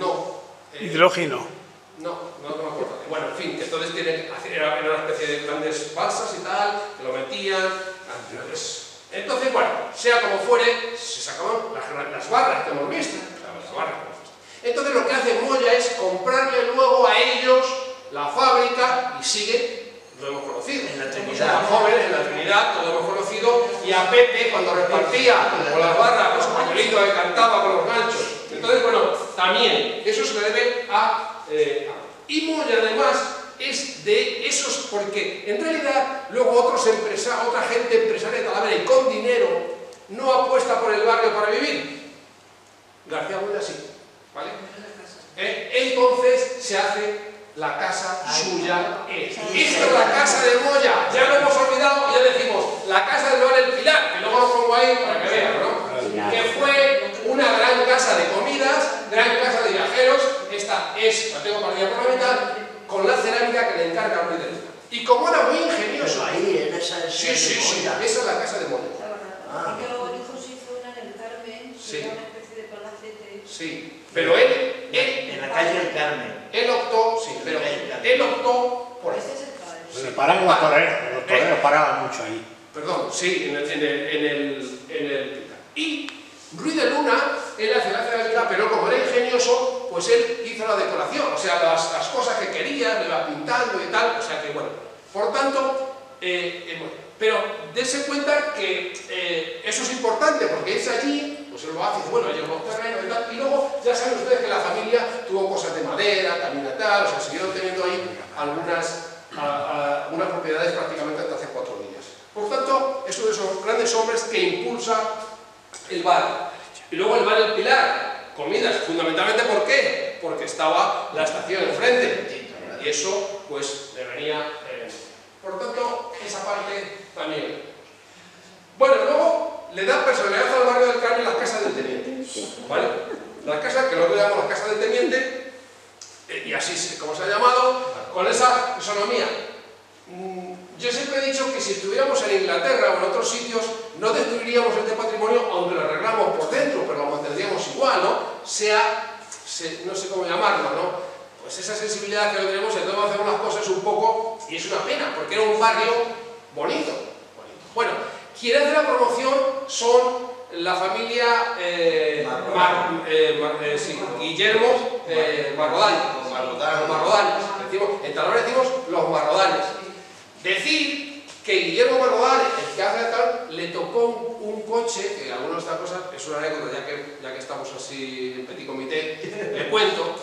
No. Hidrógeno. No me acuerdo. Bueno, en fin, que entonces era una especie de grandes balsas y tal, que lo metían. Entonces, bueno, sea como fuere, se sacaban las barras que hemos visto. Entonces lo que hace Moya es comprarle luego a ellos la fábrica y sigue, lo hemos conocido. En la Trinidad. Somos jóvenes, en la Trinidad, todo lo hemos conocido. Y a Pepe, cuando repartía con las barras, los pañuelitos que cantaba con los ganchos. Entonces, bueno, también eso se le debe a... y Moya además es de esos, porque en realidad luego otra gente empresaria de Talavera y con dinero no apuesta por el barrio para vivir. García Moya sí, ¿vale? Entonces se hace la casa suya. Esta es la casa de Moya, ya lo hemos olvidado y ya decimos la casa del Bar El Pilar, que luego lo pongo ahí para que vean, ¿no? Que fue una gran casa de comidas, gran casa de viajeros. Esta es, la tengo partida por la mitad, con la cerámica que le encarga Ruiz de Luna. Y como era muy ingenioso... Pero ahí, en esa sí, esa es la casa de Moya. Porque luego el hijo se hizo una en el Carmen, que era una especie de palacete. Sí, pero él en la calle del Carmen. Él optó, sí, pero él optó por Ese eso. es el padre. Pues paraban los toreros paraban mucho ahí. Perdón, sí, en el y Ruiz de Luna, él hace la cerámica, pero como era ingenioso, pues él hizo la decoración, o sea, las cosas que quería, le iba pintando y tal, o sea que bueno. Por tanto, pero dense cuenta que eso es importante, porque es allí, pues él lo hace, dice, bueno, hay unos terrenos y tal, y luego ya saben ustedes que la familia tuvo cosas de madera, también y tal, o sea, siguieron teniendo ahí algunas propiedades prácticamente hasta hace 4 días. Por tanto, es uno de esos grandes hombres que impulsa el bar. Y luego el Bar El Pilar, comidas, fundamentalmente, ¿por qué? Porque estaba la estación enfrente, y eso, pues, le venía... por tanto, esa parte también. Bueno, luego le da personalidad al barrio del Carmen las casas del teniente, ¿vale? Las casas, que luego llamamos las casas del teniente, y así como se ha llamado, con esa fisonomía. Yo siempre he dicho que si estuviéramos en Inglaterra o en otros sitios, no destruiríamos este patrimonio, aunque lo arreglamos por dentro, pero lo mantendríamos igual, ¿no? No sé cómo llamarlo, ¿no? Pues esa sensibilidad que lo tenemos, entonces vamos a hacer unas cosas un poco, y es una pena, porque era un barrio bonito. Bueno, quien hace la promoción son la familia Guillermo Marrodanes. En Talavera decimos los Marrodanes. Decir que Guillermo Marrodanes, el que hace tal, le tocó un coche, que algunas de estas cosas es una anécdota, ya que estamos así en petit comité, le cuento.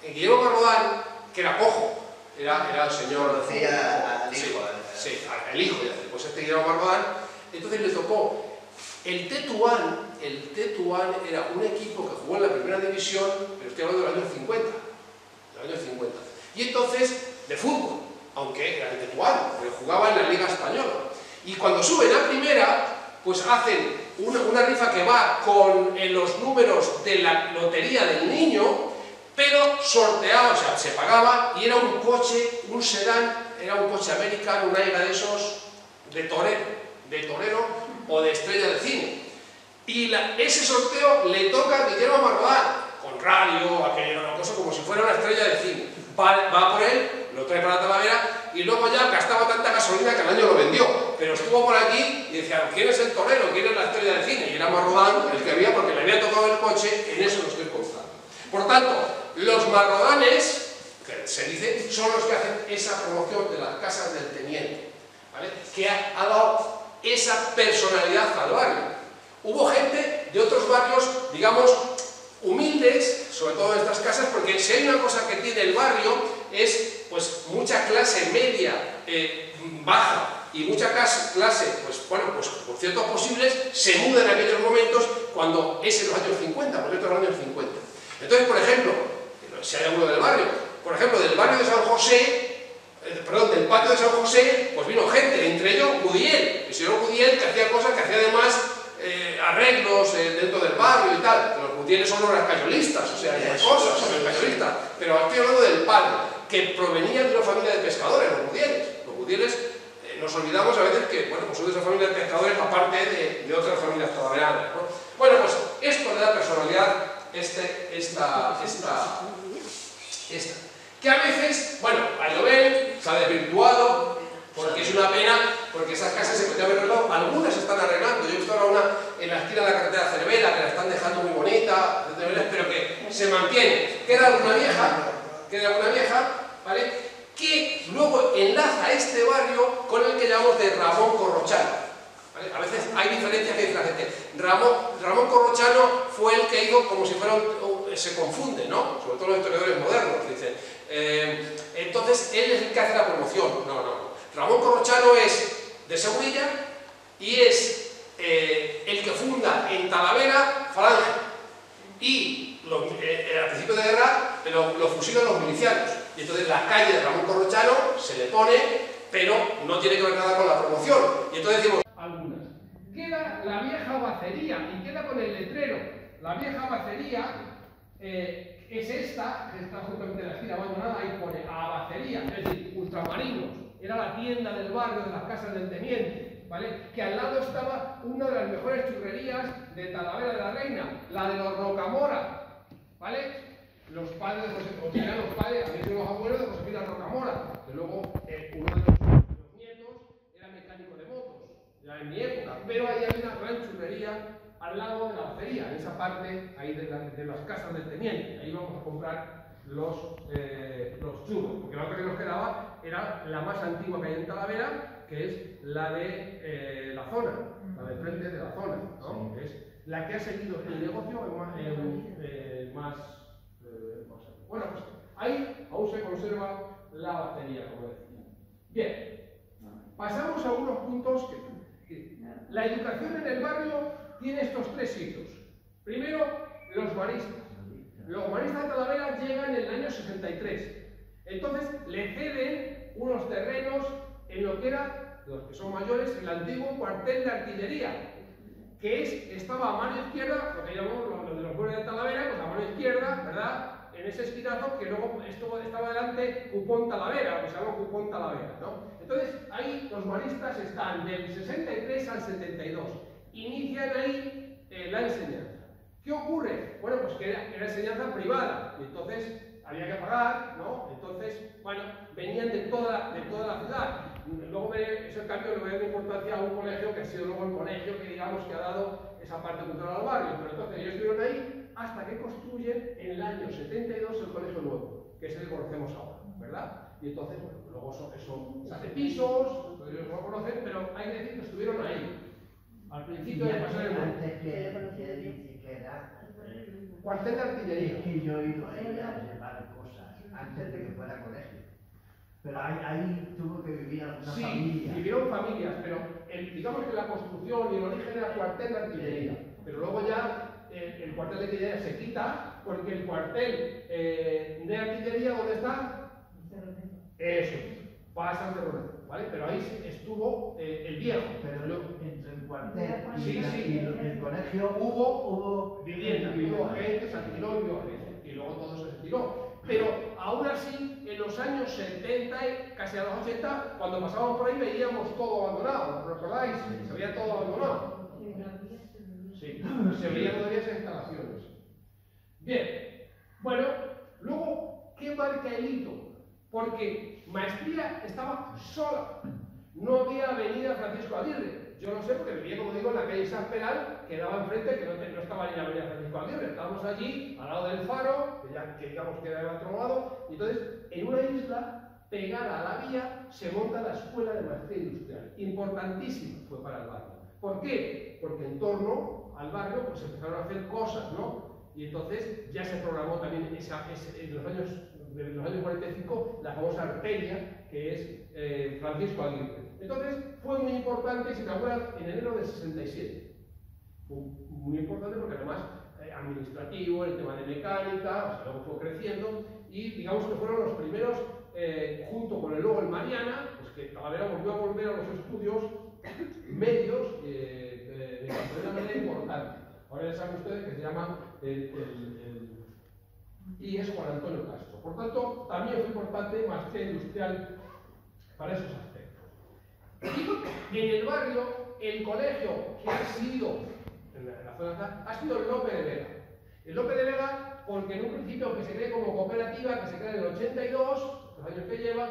Guillermo Marrodán que era cojo, era el señor... Conocía al sí, hijo. sí, el hijo, pues este Guillermo Marrodán. Entonces le tocó el Tetuán era un equipo que jugó en la primera división, pero estoy hablando del año 50, y entonces de fútbol, aunque era el Tetuán, pero jugaba en la Liga Española. Y cuando suben a primera, pues hacen una rifa que va con los números de la lotería del niño, pero sorteado, o sea, se pagaba, y era un coche, un sedán, era un coche americano, un Aiga de esos, de torero o de estrella de cine. Y ese sorteo le toca a Guillermo Marrodán, con radio, aquello, una cosa como si fuera una estrella de cine. Va por él, lo trae para Talavera, y luego ya gastaba tanta gasolina que al año lo vendió. Pero estuvo por aquí y decía, ¿quién es el torero? ¿Quién es la estrella de cine? Y era Marrodán el que había, porque le había tocado el coche, en eso lo estoy contando. Por tanto, los Marrodanes, que se dice, son los que hacen esa promoción de las casas del teniente, ¿vale? Que ha dado esa personalidad al barrio. Hubo gente de otros barrios, digamos, humildes, sobre todo en estas casas, porque si hay una cosa que tiene el barrio es pues mucha clase media, baja, y mucha clase, pues bueno, pues por ciertos posibles, se muda en aquellos momentos cuando es en los años 50, porque estos son los años 50. Entonces, por ejemplo, si hay alguno del barrio, por ejemplo, del barrio de San José, perdón, del patio de San José, pues vino gente, entre ellos Gudiel, el señor Gudiel, que hacía cosas, que hacía además arreglos dentro del barrio y tal. Los Gudieles son los rascayolistas, o sea, hay cosas, son rascayolistas, pero estoy hablando del padre, que provenía de una familia de pescadores, los Gudieles. Los Gudieles, nos olvidamos a veces que, bueno, pues son de esa familia de pescadores, aparte de otras familias talaveranas, ¿no? Bueno, pues esto le da personalidad esta. Que a veces, bueno, a llover, se ha desvirtuado, porque es una pena, porque esas casas se podrían haber arreglado, algunas se están arreglando. Yo he visto ahora una en la esquina de la carretera Cervera, que la están dejando muy bonita, pero que se mantiene. Queda alguna vieja, ¿vale? Que luego enlaza este barrio con el que llamamos de Ramón Corrochano, ¿vale? A veces hay diferencias que dice la gente. Ramón Corrochano fue el que hizo como si fuera se confunde, ¿no? Sobre todo los historiadores modernos, dicen. Entonces, él es el que hace la promoción. No. Ramón Corrochano es de Seguilla y es el que funda en Talavera Falange. Y al principio de guerra lo fusilan los milicianos. Y entonces la calle de Ramón Corrochano se le pone, pero no tiene que ver nada con la promoción. Y entonces decimos... Algunas. Queda la vieja bacería y queda con el letrero. La vieja bacería es esta, que está justamente en la esquina abandonada, ahí pone abacería, es decir, ultramarinos. Era la tienda del barrio de las casas del teniente, ¿vale? Que al lado estaba una de las mejores churrerías de Talavera de la Reina, la de los Rocamora, ¿vale? Los padres de José, eran los padres, a mí son los abuelos de Josefina Rocamora, que luego uno de los nietos era mecánico de motos, ya en mi época, pero ahí hay una gran churrería al lado de la bacería, en esa parte ahí de las casas del teniente. Ahí vamos a comprar los churros, porque la otra que nos quedaba era la más antigua que hay en Talavera, que es la de la zona, la del frente de la zona, ¿no? Sí. Que es la que ha seguido el negocio más bueno, pues ahí aún se conserva la batería, como decía. Bien, pasamos a unos puntos que la educación en el barrio tiene estos tres hitos. Primero, los maristas. Los maristas de Talavera llegan en el año 63. Entonces le ceden unos terrenos en lo que era, los que son mayores, el antiguo cuartel de artillería, que estaba a mano izquierda, lo que llamamos lo de los pueblos de Talavera, pues a mano izquierda, ¿verdad? En ese esquinazo, que luego estaba delante Cupón Talavera, lo que se llama Cupón Talavera, ¿no? Entonces ahí los maristas están del 63 al 72. Inician ahí la enseñanza. ¿Qué ocurre? Bueno, pues que era enseñanza privada, y entonces había que pagar, ¿no? Entonces, bueno, venían de toda la ciudad. Luego ese cambio le voy a dar importancia a un colegio que ha sido luego el colegio que digamos que ha dado esa parte cultural al barrio, pero entonces ellos estuvieron ahí hasta que construyen en el año 72 el colegio nuevo, que es el que conocemos ahora, ¿verdad? Y entonces, bueno, luego eso se hace pisos, ellos no lo conocen, pero hay que decir que estuvieron ahí. Al principio de pasar el mundo. Cuartel de artillería. Es que yo he ido ahí. llevar cosas antes de que fuera colegio. Pero ahí tuvo que vivir alguna Sí, familia. vivieron familias, pero digamos que la construcción y el origen era cuartel de artillería. Pero luego ya el cuartel de artillería se quita porque el cuartel de artillería, ¿dónde está? Eso, pasa de Rodríguez, ¿vale? Pero ahí estuvo el viejo. Pero entre el cuartel Sí, sí. y el colegio hubo vivienda, hubo gente, se alquiló y vivió gente. Y luego todo se retiró. Pero aún así, en los años 70 y casi a los 80, cuando pasábamos por ahí veíamos todo abandonado, ¿lo recordáis? Se veía todo abandonado. Sí, se veían todavía esas instalaciones. Bien, bueno, luego, ¿qué marca el hito? Porque Maestría estaba sola, no había avenida Francisco Aguirre. Yo lo sé porque vivía, como digo, en la calle San Peral, que daba enfrente, que no estaba ni la avenida Francisco Aguirre. Estábamos allí, al lado del faro, que digamos que era del otro lado, y entonces, en una isla pegada a la vía, se monta la Escuela de Maestría Industrial. Importantísima fue para el barrio. ¿Por qué? Porque en torno al barrio pues empezaron a hacer cosas, ¿no? Y entonces ya se programó también en los años 45 la famosa arteria que es Francisco Aguirre. Entonces fue muy importante, se inaugura en enero del 67. Fue muy importante porque además administrativo, el tema de mecánica, o sea, luego fue creciendo y digamos que fueron los primeros, junto con luego el Mariana, pues que Talavera volvió a volver a los estudios medios de una manera importante. Ahora ya saben ustedes que se llama y es Juan Antonio Castro. Por tanto, también fue importante Maestría Industrial para esos aspectos. Y en el barrio, el colegio que ha sido, en la zona ha sido el Lope de Vega. El Lope de Vega, porque en un principio que se cree como cooperativa, que se crea en el 82, los años que lleva,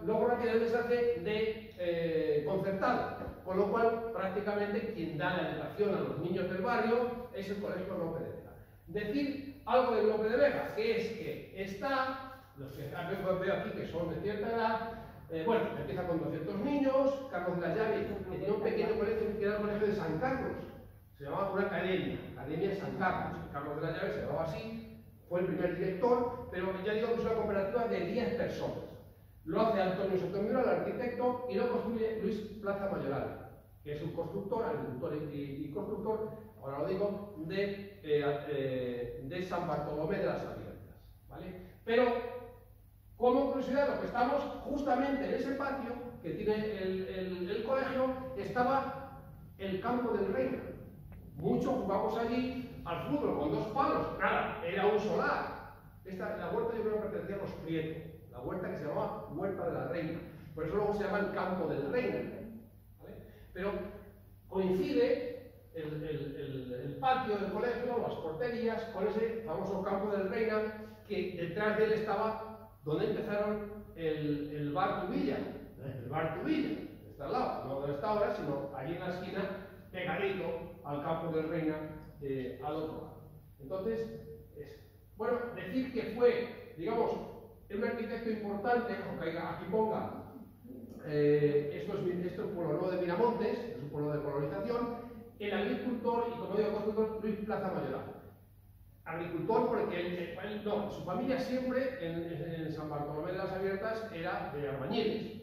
luego rápidamente se hace de concertado. Con lo cual, prácticamente, quien da la educación a los niños del barrio es el Colegio Lope de Vega. Decir algo del Lope de Vega, que es que está, los que veo aquí que son de cierta edad, bueno, empieza con 200 niños, Carlos de la Llave, que tiene un pequeño colegio que era el Colegio de San Carlos, se llamaba una academia, Academia de San Carlos, Carlos de la Llave se llamaba así, fue el primer director, pero ya digo que es una cooperativa de 10 personas. Lo hace Antonio Sotomura, el arquitecto, y lo construye Luis Plaza Mayoral, que es un constructor, agricultor y constructor, ahora lo digo, de San Bartolomé de las Abiertas, ¿vale? Pero, como curiosidad, lo que estamos justamente en ese patio que tiene el colegio, estaba el campo del Reina. Muchos jugamos allí al fútbol con 2 palos, nada, era un solar. La huerta yo creo que pertenecía a los Prieto. La huerta que se llamaba Huerta de la Reina. Por eso luego se llama el Campo del Reina. ¿Vale? Pero coincide el patio del colegio, las porterías, con ese famoso Campo del Reina, que detrás de él estaba donde empezaron el bar Tubilla. El bar Tubilla, está al lado, no donde está ahora, sino allí en la esquina, pegadito al Campo del Reina, al otro lado. Entonces, bueno, decir que fue, digamos, un arquitecto importante, aunque aquí ponga, esto es un pueblo nuevo de Miramontes, es un pueblo de colonización, el agricultor y, como digo, constructor Luis Plaza Mayoral. Agricultor porque su familia siempre en San Bartolomé de las Abiertas era de albañiles.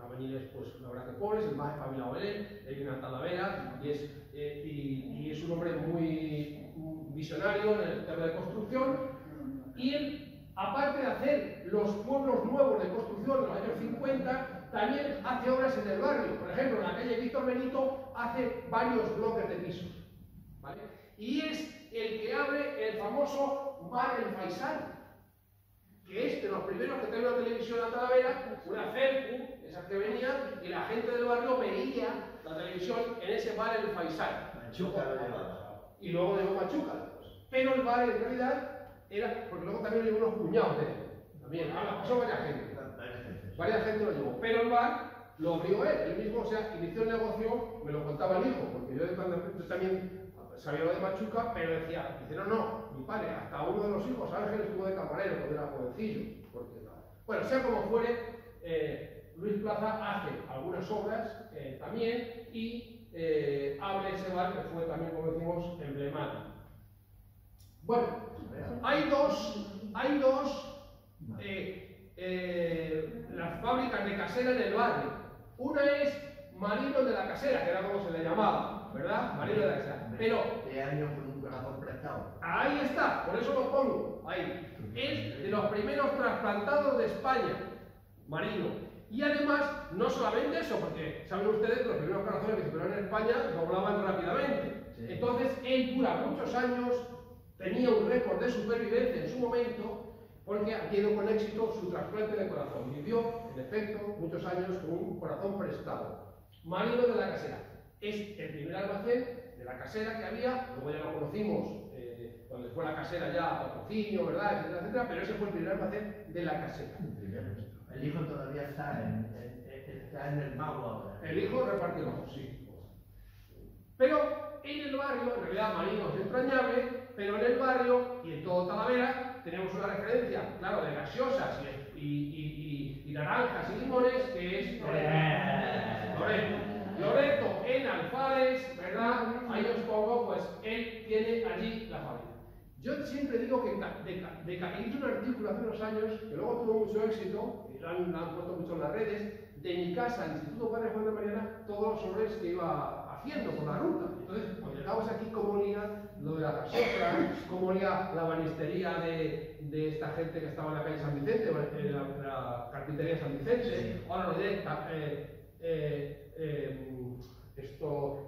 Albañiles, pues la verdad que pobres, el más espabilado él viene a Talavera y es un hombre muy visionario en el tema de construcción. Y él, aparte de hacer los pueblos nuevos de construcción de los años 50, también hace obras en el barrio. Por ejemplo, en la calle Víctor Benito hace varios bloques de pisos, ¿vale? Y es el que abre el famoso Bar El Faisán, que es de los primeros que trae una televisión a Talavera, una Celcu, esa que venía, y la gente del barrio veía la televisión en ese Bar El Faisán. Machuca lo llevaba. Y luego llegó Machuca. Pero el bar en realidad era, porque luego también llegó unos cuñados de él. También, pasó varias gente. Varias gente lo llevó. Pero el bar lo abrió él mismo, o sea, inició el negocio, me lo contaba el hijo, porque yo también sabía lo de Machuca, pero decía, no, mi padre, hasta uno de los hijos, Ángel, estuvo de camarero cuando era jovencillo. Bueno, sea como fuere, Luis Plaza hace algunas obras también y abre ese bar que fue también, como decimos, emblemático. Bueno, Hay dos las fábricas de casera en el barrio. Una es Marino de la Casera, que era como se le llamaba, ¿verdad? Marino de la Casera. Pero de años con un corazón prestado. ahí está, por eso lo pongo, ahí. Es de los primeros trasplantados de España, Marino. Y además, no solamente eso, porque saben ustedes que los primeros corazones que se operaron en España doblaban rápidamente. Sí. Entonces, él dura muchos años, tenía un récord de supervivencia en su momento, porque ha tenido con éxito su trasplante de corazón. Vivió, en efecto, muchos años con un corazón prestado. Marino de la Casera. Es el primer almacén de la casera que había, luego ya lo conocimos, donde fue la casera ya patrocinio, ¿verdad? Etcétera, etcétera, pero ese fue el primer almacén de la casera. El hijo todavía está en el mago ahora. El hijo repartió, sí. Pero en el barrio, en realidad Marino es entrañable, pero en el barrio y en todo Talavera tenemos una referencia, claro, de gaseosas y naranjas y limones, que es Loreto en Alfares, ¿verdad? Ahí os pongo, pues él tiene allí la fábrica. Yo siempre digo que hice un artículo hace unos años, que luego tuvo mucho éxito, y lo han puesto mucho en las redes, de mi casa al Instituto Padre Juan de Mariana, todos los olores que iba haciendo por la ruta. Entonces, cuando llegamos aquí, cómo olía lo de la gaseosa, cómo olía la banistería de esta gente que estaba en la calle San Vicente, la carpintería San Vicente, ahora lo de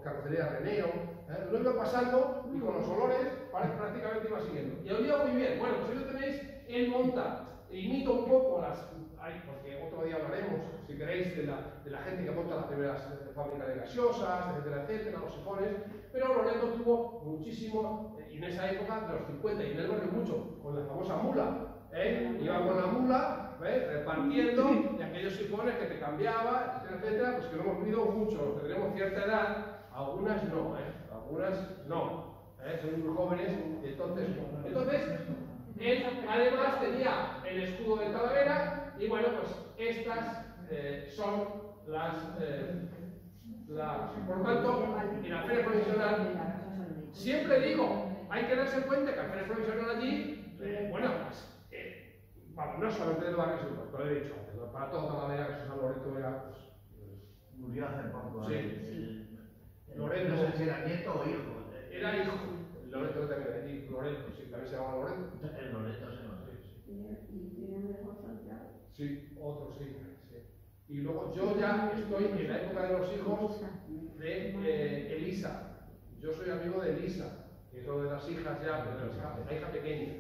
carrocería Reneo, lo iba pasando y con los olores prácticamente iba siguiendo. Y olía muy bien. Bueno, pues ahí lo tenéis, él monta, imita un poco porque otro día hablaremos, si queréis, de la gente que monta las primeras fábricas de gaseosas, etcétera, etcétera, los sifones, pero Loreto tuvo muchísimo, y en esa época, de los 50, y en el barrio mucho, con la famosa mula, iba con la mula, repartiendo, y aquellos sifones que te cambiaba, etcétera, etcétera, pues que lo hemos vivido mucho, los que tenemos cierta edad, algunas no, algunas no, son muy jóvenes, entonces, él además tenía el escudo de Talavera, y bueno, pues estas son por tanto, en la feria provisional, siempre digo, hay que darse cuenta que la feria provisional allí, bueno, pues, vamos, no solamente del barrio, sino, como he dicho antes, ¿no? Para todo Talavera, que San Loreto era, pues, Murió hace poco. Sí. Loreto. No sé si era nieto o hijo. Era hijo. Loreto también, y Loreto, sí, también se llama Loreto. El Loreto se llama. Sí, otro sí. Y luego yo ya estoy en la época de los hijos de Elisa. Yo soy amigo de Elisa, que es lo de las hijas ya, pero la hija pequeña.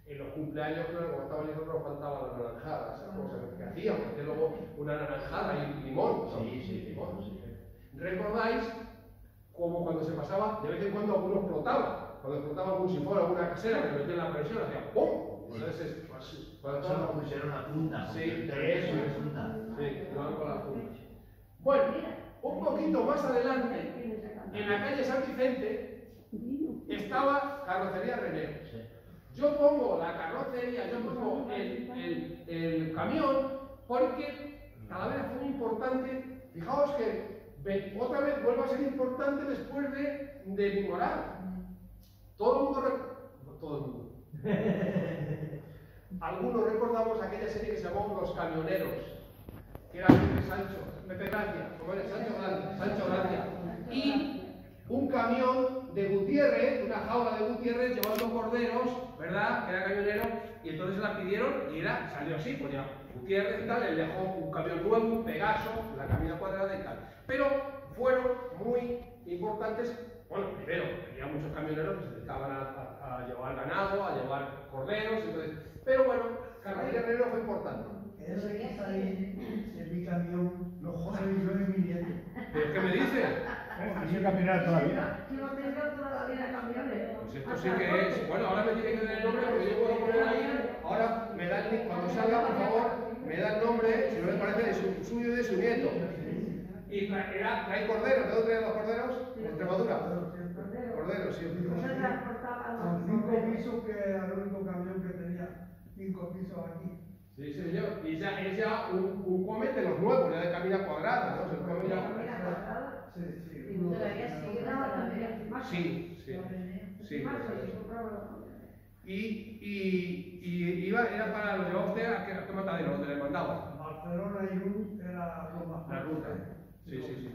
En los cumpleaños, claro, cuando estaba el hijo, nos faltaba la naranjada, esas cosas que hacíamos, porque luego una naranjada y limón. ¿No? Sí, limón. Sí. ¿Recordáis como cuando se pasaba, de vez en cuando alguno explotaba? Cuando explotaba algún sifón, alguna casera que metía en la presión, hacía ¡pum! Entonces, cuando solo pusieron la funda. Sí, eso es funda. Sí, no con la funda. Bueno, un poquito más adelante, en la calle San Vicente, estaba Carrocería Reneo. Sí. Yo pongo la carrocería, yo pongo el camión, porque Talavera fue muy importante. Fijaos que otra vez vuelve a ser importante después de mi moral. Todo el mundo, todo el mundo. Algunos recordamos aquella serie que se llamó Los Camioneros, que era Pepe Gracia, ¿cómo era? Sancho Gracia. Y un camión de Gutiérrez, una jaula de Gutiérrez llevando corderos, ¿verdad? Que era camionero, y entonces la pidieron y salió así, pues ya Gutiérrez y tal, le dejó un camión nuevo, un Pegaso, la camina cuadrada y tal. Pero fueron muy importantes. Bueno, primero, había muchos camioneros que se dedicaban a llevar ganado, a llevar corderos, entonces, pero bueno, Carrocería Renero fue importante. Ese que está ahí en mi camión, lo joder yo en mi nieto. ¿Pero qué me dice? Ha sido camionero toda la vida. Yo tengo toda la vida camiones. Pues esto sí que es. Bueno, ahora me tiene que dar el nombre porque yo puedo poner ahí. Ahora me da cuando salga, por favor, me da el nombre, si no le parece, de su suyo y de su nieto. Y trae corderos. ¿De dónde traen los corderos? De Extremadura. Corderos, sí. Con 5 pisos, que era el único camión que tenía 5 pisos aquí. Sí, señor. Y ya es ya un comet de los nuevos, ya de camina cuadrada, ¿no? Se come ya. Sí. Todavía sigue también. Sí. Y era para lo llevaba usted a qué matadero, donde le mandaba. Barcelona y Irún era lo más La ruta. fuerte. Sí.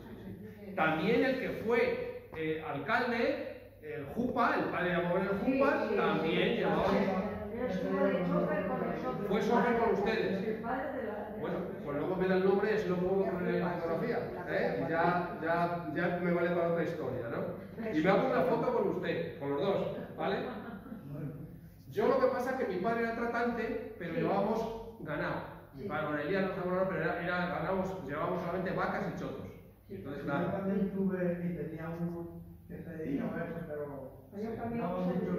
También el que fue alcalde, el Jupa, el padre de Amor el Jupa, también llevaba. Fue software con ustedes. Bueno, pues luego me da el nombre, es lo puedo poner en la fotografía. Y ya me vale para otra historia, ¿no? Y me hago una foto con usted, con los dos, ¿vale? Yo lo que pasa es que mi padre era tratante, pero llevábamos ganado. Mi padre con Elías no estaba, pero llevábamos solamente vacas y chotos. Entonces, Yo también tuve y tenía uno que se dedicaba a eso, pero daba mucho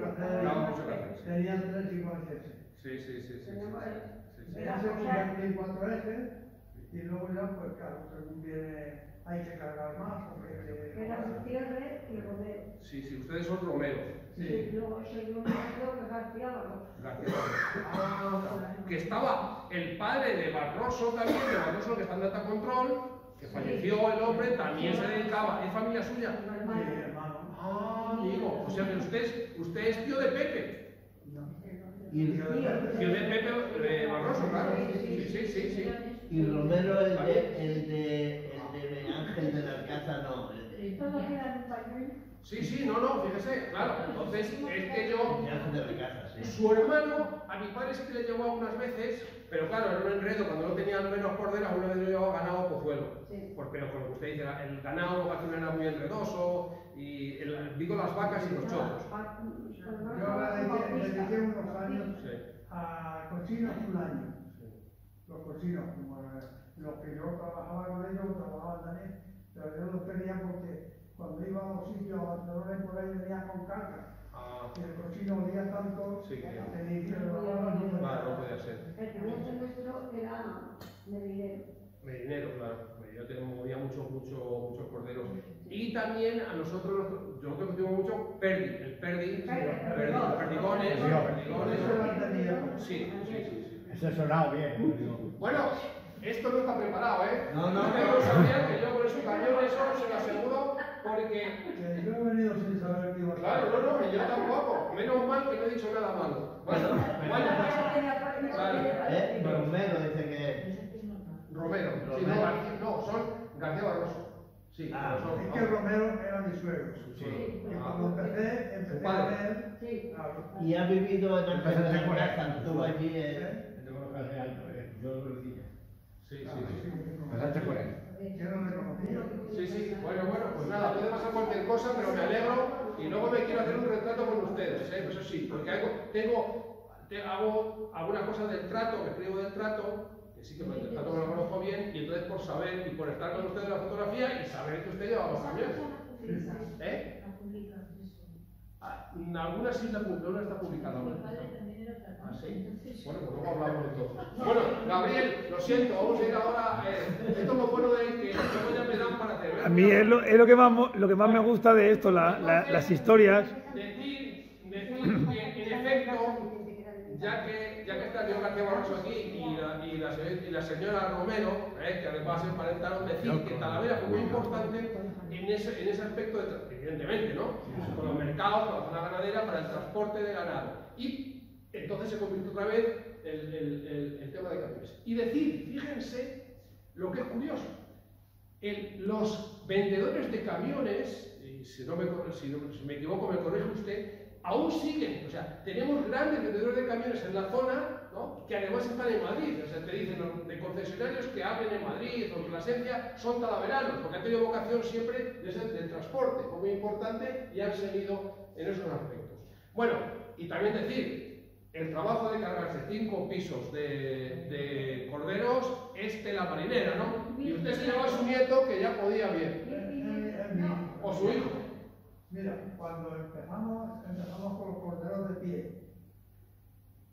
que hacer. Tenían 3 iguales. Sí. Ya se convirtió en 4 ejes y luego ya, pues claro, según viene, hay que cargar más porque... Era Gutiérrez y Romero. Sí, ustedes son Romero. Sí. Yo soy un creo que García Barroso. Que estaba el padre de Barroso también, de Barroso que está en data control, que falleció el hombre, también se dedicaba. ¿Es familia suya? Sí, hermano. Amigo, o sea que usted es tío de Pepe. Y, Tío de Pepe de Barroso, claro. Sí. y Romero, el de Ángel de la Alcázar, no. Todo queda en un pañuelo. Sí, no, fíjese, claro. Entonces, es que yo. De Ángel de la Alcázar, sí. Su hermano, a mi padre sí que le llevó algunas veces, pero claro, era un enredo, cuando no tenían menos corderas, una vez le llevaba ganado pozuelo. Sí. Pero con lo que usted dice, el ganado no era muy enredoso, y digo las vacas y los chotos. Yo le dediqué unos años Sí. a cochinos, un año. Los cochinos, como los que yo trabajaba con ellos, trabajaban también, pero yo los tenía porque cuando iba a los sitios, a Barcelona y por ahí venía con carga. Y el cochino olía tanto Sí, que que ni que lo no podía ser. El cliente nuestro era Medinero. Medinero, claro. Yo movía muchos corderos. Y también a nosotros, yo creo que tengo mucho el perdigones. Sí. Ese sonado bien. Bueno, esto no está preparado, ¿eh? No. Ustedes no sabían que yo con esos cañones, eso se lo aseguro, porque... Yo he venido sin saber qué iba a hacer. Claro, y yo tampoco. Menos mal que no he dicho nada malo. Bueno, Romero dice que... Romero. Sí, no, son García Barroso. Sí, son. Es que Romero era mi suegro. Sí. Y cuando empecé padre. a ver... Sí. Y ha vivido en Ángel de la Alcázar, estuvo allí Yo lo decía. Sí. Pasaste por él. Yo no me conocía. Sí. Bueno, pues nada, puede pasar cualquier cosa, pero me alegro y luego me quiero hacer un retrato con ustedes, ¿eh? Eso sí, porque hago algunas cosas del trato, que escribo del trato, que sí que el trato me lo conozco bien, y entonces por saber y por estar con ustedes en la fotografía y saber que usted lleva los camiones. ¿Eh? Algunas sí está publicada. ¿Ah, sí? Bueno, pues luego hablamos de todo. Bueno, Gabriel, lo siento, vamos a ir ahora. Esto es lo bueno de que luego ya me dan para hacer. A mí es lo que más me gusta de esto, las historias. Decir que en efecto, ya que está el señor García Barroso aquí y la señora Romero, que además emparentaron, decir que Talavera fue muy importante en ese aspecto, evidentemente, ¿no? Con los mercados, con la zona ganadera, para el transporte de ganado. Y entonces se convirtió otra vez el tema de camiones. Y decir, fíjense lo que es curioso, los vendedores de camiones, y si me equivoco me corrige usted, aún siguen, o sea, tenemos grandes vendedores de camiones en la zona, ¿no? Que además están en Madrid, o sea, te dicen de concesionarios que abren en Madrid o en Plasencia, son talaveranos, porque han tenido vocación siempre del transporte, fue muy importante y han seguido en esos aspectos. Bueno, y también decir, el trabajo de cargarse 5 pisos de corderos es tela marinera, ¿no? Y usted se llevaba a su nieto que ya podía bien, o su hijo. Mira, cuando empezamos con los corderos de pie.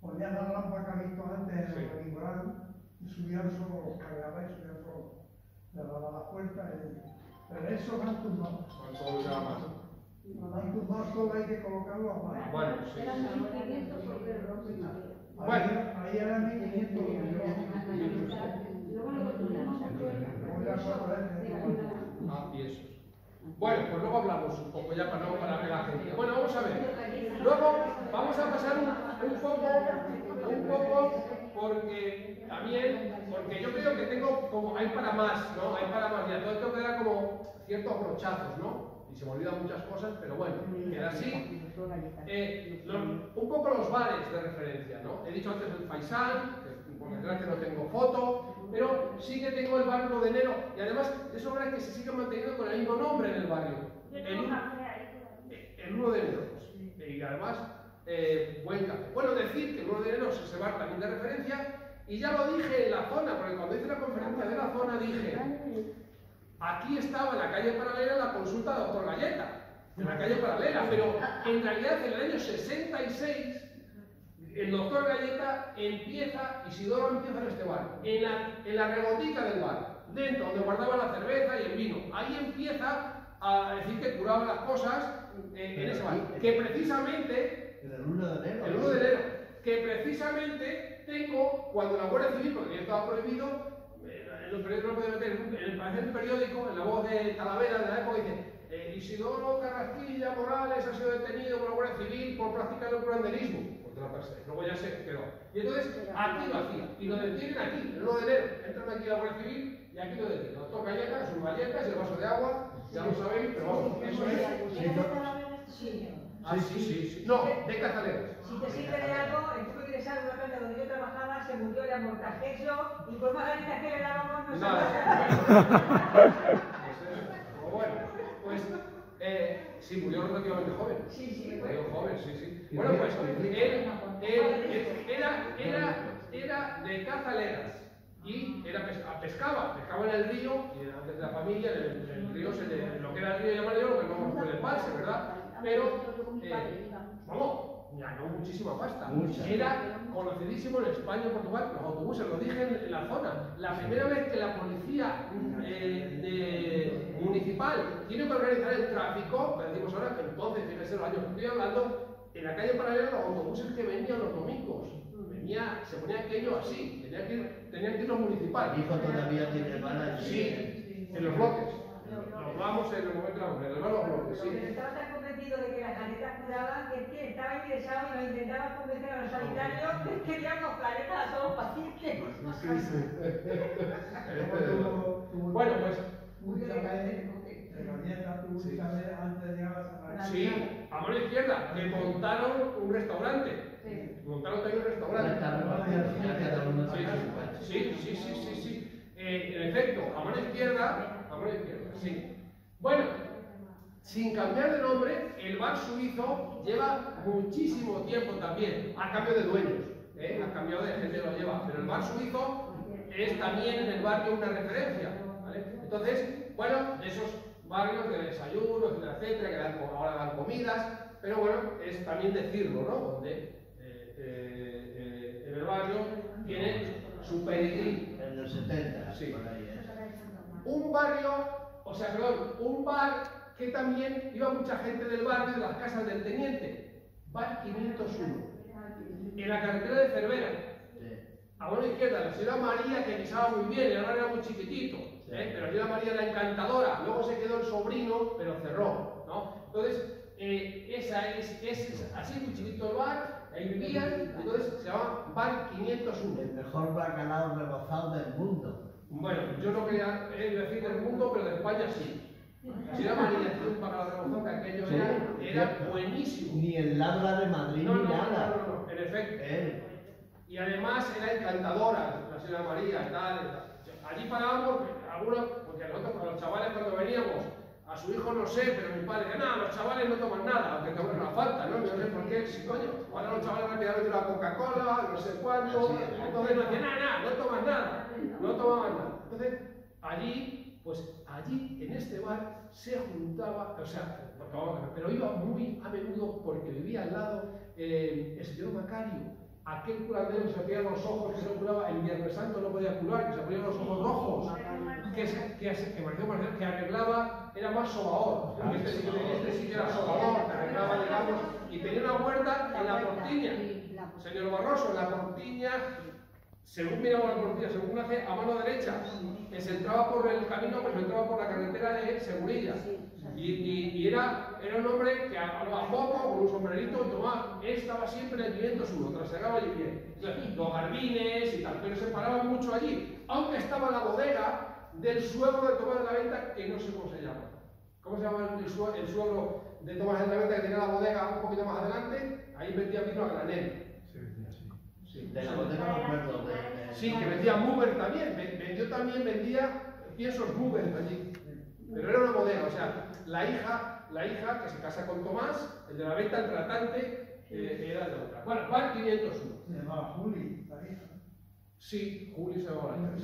Ponían la lámpara que ha visto antes en el Reningorán y subían solo los cargaba y subían solo. Le daba la puerta pero eso han tumbado. Han tumbado, solo hay que colocarlo a mano. Bueno, sí. Eran 1500 porque el rompe Ahí eran 1500 luego lo teníamos y eso. Bueno, pues luego hablamos un poco ya para que la gente. Bueno, vamos a ver. Luego vamos a pasar un poco, porque también, porque yo creo que tengo como, hay para más, ¿no? Hay para más, y a todo esto queda como ciertos brochazos, ¿no? Y se me olvidan muchas cosas, pero bueno, queda así. Un poco los bares de referencia, ¿no? He dicho antes el Faisán, que por desgracia no tengo foto, pero sí que tengo el bar 1 de enero, y además es obra que se sigue manteniendo con el mismo nombre en el barrio. El 1 de enero, pues, y además, buen café. Bueno, decir que el 1 de enero es ese bar también de referencia, y ya lo dije en la zona, porque cuando hice la conferencia de la zona dije, aquí estaba en la calle paralela la consulta del doctor Galleta, en la calle paralela, pero en realidad en el año 66 el doctor Galleta empieza, Isidoro empieza en este bar, en la rebotica del bar, dentro donde guardaba la cerveza y el vino. Ahí empieza a decir que curaba las cosas en ese bar, que precisamente, El 1 de enero. el 1 de enero, que precisamente tengo, cuando la Guardia Civil, porque ya estaba prohibido, en el periódico no podía meter, parece el periódico, en la voz de Talavera de la época, dice Isidoro Carrasquilla Morales ha sido detenido por la Guardia Civil por practicar el curanderismo. Pues no pasa, luego ya se quedó. Y entonces aquí lo hacía, y lo detienen aquí, el 1 de enero, entran aquí a la Guardia Civil y aquí lo detienen. Doctor Galleta, sus galletas y el vaso de agua, ya lo sabéis, pero vamos, eso es. Ah, sí. No, de Cazaleras. Si te sirve de algo, estuve ingresado en una planta donde yo trabajaba, se murió de amortajeso y por más galletas que le dábamos no se Bueno, pues sí, murió relativamente joven. Sí. Murió joven, sí. Bueno, pues él era de Cazaleras y pescaba en el río, y antes de la familia, en el río, lo que era el río Llamarillo, lo que no fue el embalse, ¿verdad? Pero, vamos, ganó muchísima pasta. Era conocidísimo en España y en Portugal, los autobuses, lo dije en la zona. La primera vez que la policía municipal tiene que organizar el tráfico, que decimos ahora, que entonces, fíjense los años que estoy hablando, en la calle paralela los autobuses que venían los domingos. Se ponía aquello así, tenían que ir los municipales. ¿Mi hijo todavía tiene balas? Sí, en los bloques. Nos vamos en el momento de los bloques, sí. Pero estaba tan convencido de que las galletas curaban que estaba interesado y lo intentaba convencer a los sanitarios que queríamos galletas a todos los pacientes. Bueno, pues. Muchas veces, en la dieta tuvo muchas veces antes de llegar a San Sí, a mano izquierda, le montaron un restaurante. Montaron también un restaurante. Sí. En efecto, a mano izquierda, sí. Bueno, sin cambiar de nombre, el bar suizo lleva muchísimo tiempo también, a cambio de dueños, ha cambiado de gente que lo lleva, pero el bar suizo es también en el barrio una referencia, ¿vale? Entonces, bueno, esos barrios de desayunos, etcétera, que ahora dan comidas, pero bueno, es también decirlo, ¿no? Donde en el barrio tiene su pedigrí. En los 70, sí. Por ahí, Un bar que también iba mucha gente del barrio, de las casas del teniente. Bar 501. En la carretera de Cervera. A mano izquierda, la señora María, que pisaba muy bien, el bar era muy chiquitito, pero la señora María era encantadora. Luego se quedó el sobrino, pero cerró, ¿no? Entonces, es así muy chiquito el bar, ahí vivían, entonces se llama Bar 501. El mejor bacalao rebozado del mundo. Bueno, yo no quería decir del mundo, pero de España sí. La señora María hacía un bacalao rebozado que aquello era buenísimo. Ni el Labra de Madrid ni nada. No, en efecto. Y además era encantadora la señora María, tal. Allí parábamos, porque nosotros, los chavales cuando veníamos, a su hijo no sé, pero mi padre decía, nada, los chavales no toman nada, aunque tomen una falta, ¿no? No sé por qué, sí, coño. Ahora los chavales rápidamente una Coca-Cola, no sé cuánto, entonces no decían, nada, no toman nada, no tomaban nada. Entonces, allí, en este bar, se juntaba, o sea, pero iba muy a menudo porque vivía al lado el señor Macario, aquel curandero que se ponía los ojos, que se curaba el Viernes Santo, no podía curar, que se ponía los ojos rojos, que arreglaba, era más sobador, este sí que era sobador, que arreglaba, digamos, y tenía una huerta en la Portiña, señor Barroso, en la Portiña, según miraba la portilla, según hace a mano derecha, que se entraba por el camino, pues se entraba por la carretera de Segurilla. Y era un hombre que hablaba poco, con un sombrerito, y tomaba, él estaba siempre en el 501, trasegaba allí bien. Los garbines y tal, pero se paraban mucho allí, aunque estaba la bodega del suegro de Tomás de la Venta, que no sé cómo se llama. ¿Cómo se llama el suegro de Tomás de la Venta, que tenía la bodega un poquito más adelante? Ahí vendía vino a granel. Sí. De la bodega no me acuerdo. Sí, que vendía Muber también. Vendía piensos Muber allí. Pero era una bodega, o sea, la hija que se casa con Tomás, el de la venta, el tratante, era de otra. Bueno, bar 501. Se llamaba Juli, la hija. Sí, Juli se llamaba la hija,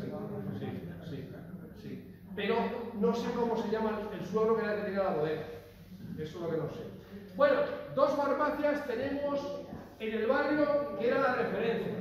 sí. Pero no sé cómo se llama el suegro que era el que tenía la bodega. Eso es lo que no sé. Bueno, dos farmacias tenemos en el barrio que era la referencia.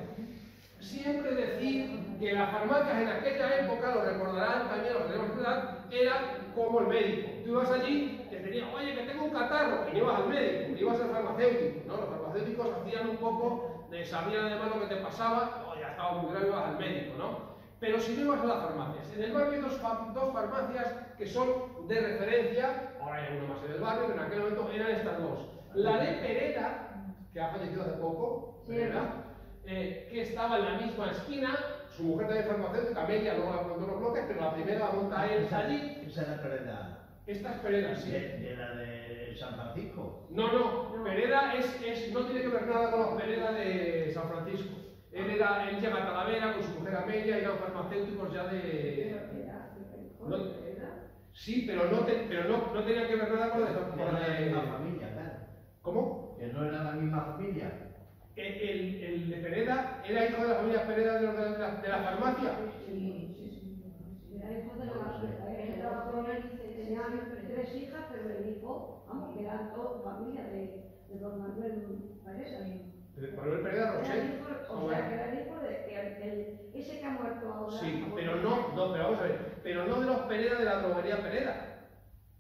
Siempre decir que las farmacias en aquella época, lo recordarán también los que tenemos que edad, eran como el médico. Tú ibas allí, te tenías, oye, que tengo un catarro, y no ibas al médico, ibas al farmacéutico, ¿no? Los farmacéuticos hacían un poco, sabían además lo que te pasaba, o ya estaba muy grave, ibas al médico, ¿no? Pero si no ibas a las farmacias, en el barrio hay dos farmacias que son de referencia, ahora hay una más en el barrio, pero en aquel momento eran estas dos. La de Pereda, que ha fallecido hace poco, Pereda, que estaba en la misma esquina, su mujer también farmacéutica, Amelia, luego la montó los bloques, pero la primera la monta él allí. Esa es la Pereda. Esta es Pereda, sí. ¿De la de San Francisco? No, Pereda no tiene que ver nada con los Pereda de San Francisco. Él llega a Talavera con su mujer Amelia, eran farmacéuticos ya de... Sí, pero no tenía que ver nada con la misma familia, claro. ¿Cómo? Que no era la misma familia. El de Pereda era hijo de la familia Pereda de la farmacia. Sí. Era hijo de la farmacia. Él trabajó con él, tenían 3 hijas, pero el hijo, vamos, que eran toda familia de don Manuel Pereda. Manuel Pereda Rocher. O sea, que era el hijo de ese que ha muerto ahora. Sí, pero pero vamos a ver, pero no de los Pereda de la droguería Pereda.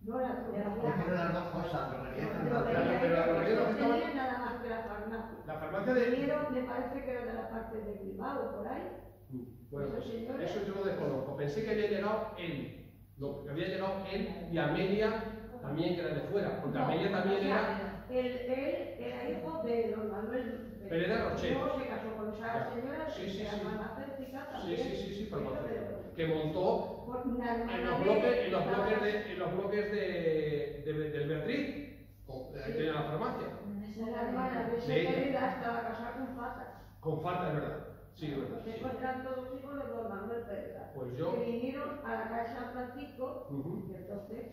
No era todo. Eran las dos cosas, droguería Pero la droguería no tenía nada más que la farmacia. La farmacia de... Vinieron, me parece que era de la parte de Bilbao, por ahí. Bueno, pues eso yo lo desconozco. Pensé que había llegado él. No, que había llegado él y Amelia también, que era de fuera. Porque Amelia también era... Él era hijo de don Manuel Pereda Rocher. Luego se casó con esa señora, que era farmacéutica también. Sí, farmacéutica. Que montó en los bloques del Beatriz. Ahí tenía la farmacia. La hermana de esa Pereda estaba casada con Fata. Con Fata, es verdad. Sí, es verdad. Se encuentran todos hijos de don Manuel Pereda. Pues yo... Que vinieron a la calle San Francisco, y entonces...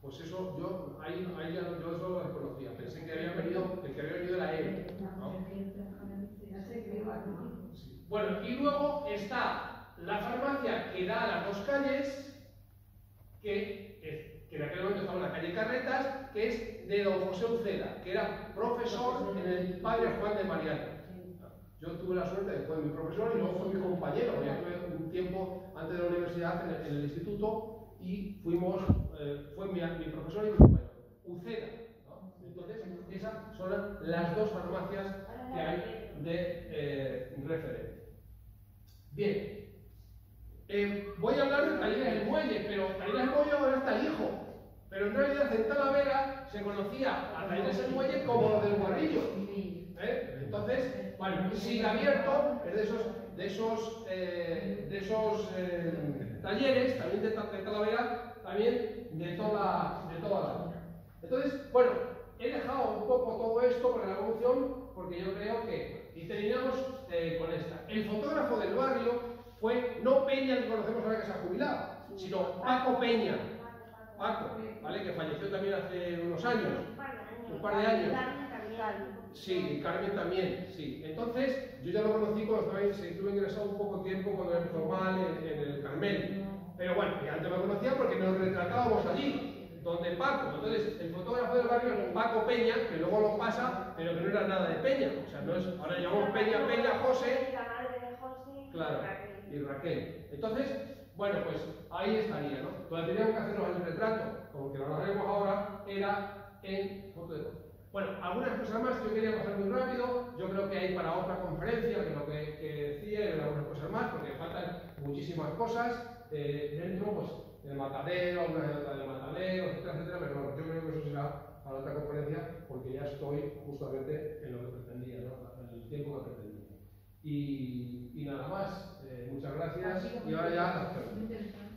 Pues eso, ahí ya yo eso lo desconocía. Pensé que había venido, el que había venido era él, ¿no? Sí. Bueno, y luego está la farmacia que da a las dos calles, que en aquel momento estaba en la calle Carretas, que es de don José Uceda, que era profesor en el Padre Juan de Mariano. Yo tuve la suerte de que fue mi profesor y luego fue mi compañero. Ya tuve un tiempo antes de la universidad en el instituto y fue mi profesor y mi compañero, Uceda, ¿no? Entonces, esas son las dos farmacias que hay de referencia. Bien, voy a hablar de Talleres del Muelle, pero Talleres del Muelle ahora está el hijo, pero en realidad en Talavera se conocía a Talleres del Muelle como los del Guarrillo. Entonces, bueno, sigue abierto, es de esos talleres, también de Talavera, también de toda la... Entonces, bueno, he dejado un poco todo esto por la evolución, porque yo creo que... Y terminamos con esta. El fotógrafo del barrio fue, no Peña, que conocemos ahora que se ha jubilado, sino Paco Peña. Paco, ¿vale? Que falleció también hace unos años, un par de años. Sí, Carmen también, sí. Entonces, yo ya lo conocí cuando estuve ingresado un poco de tiempo cuando era informal en el Carmel. Pero bueno, ya antes me conocía porque nos retratábamos allí, donde Paco. Entonces, el fotógrafo del barrio es Paco Peña, que luego lo pasa, pero que no era nada de Peña. O sea, no es, ahora llamamos Peña, José. Claro, y Raquel. Entonces, bueno, pues ahí estaría, ¿no? Donde teníamos que hacernos el retrato, como que lo haremos ahora, era en foto de foto. Bueno, algunas cosas más que yo quería pasar muy rápido, yo creo que hay para otra conferencia, que lo muchísimas cosas, dentro, pues, el matadero, alguna anécdota del matadero, etcétera, etcétera, pero bueno, yo creo que eso será para otra conferencia, porque ya estoy justamente en lo que pretendía, ¿no? En el tiempo que pretendía. Y nada más, muchas gracias, y ahora ya las preguntas.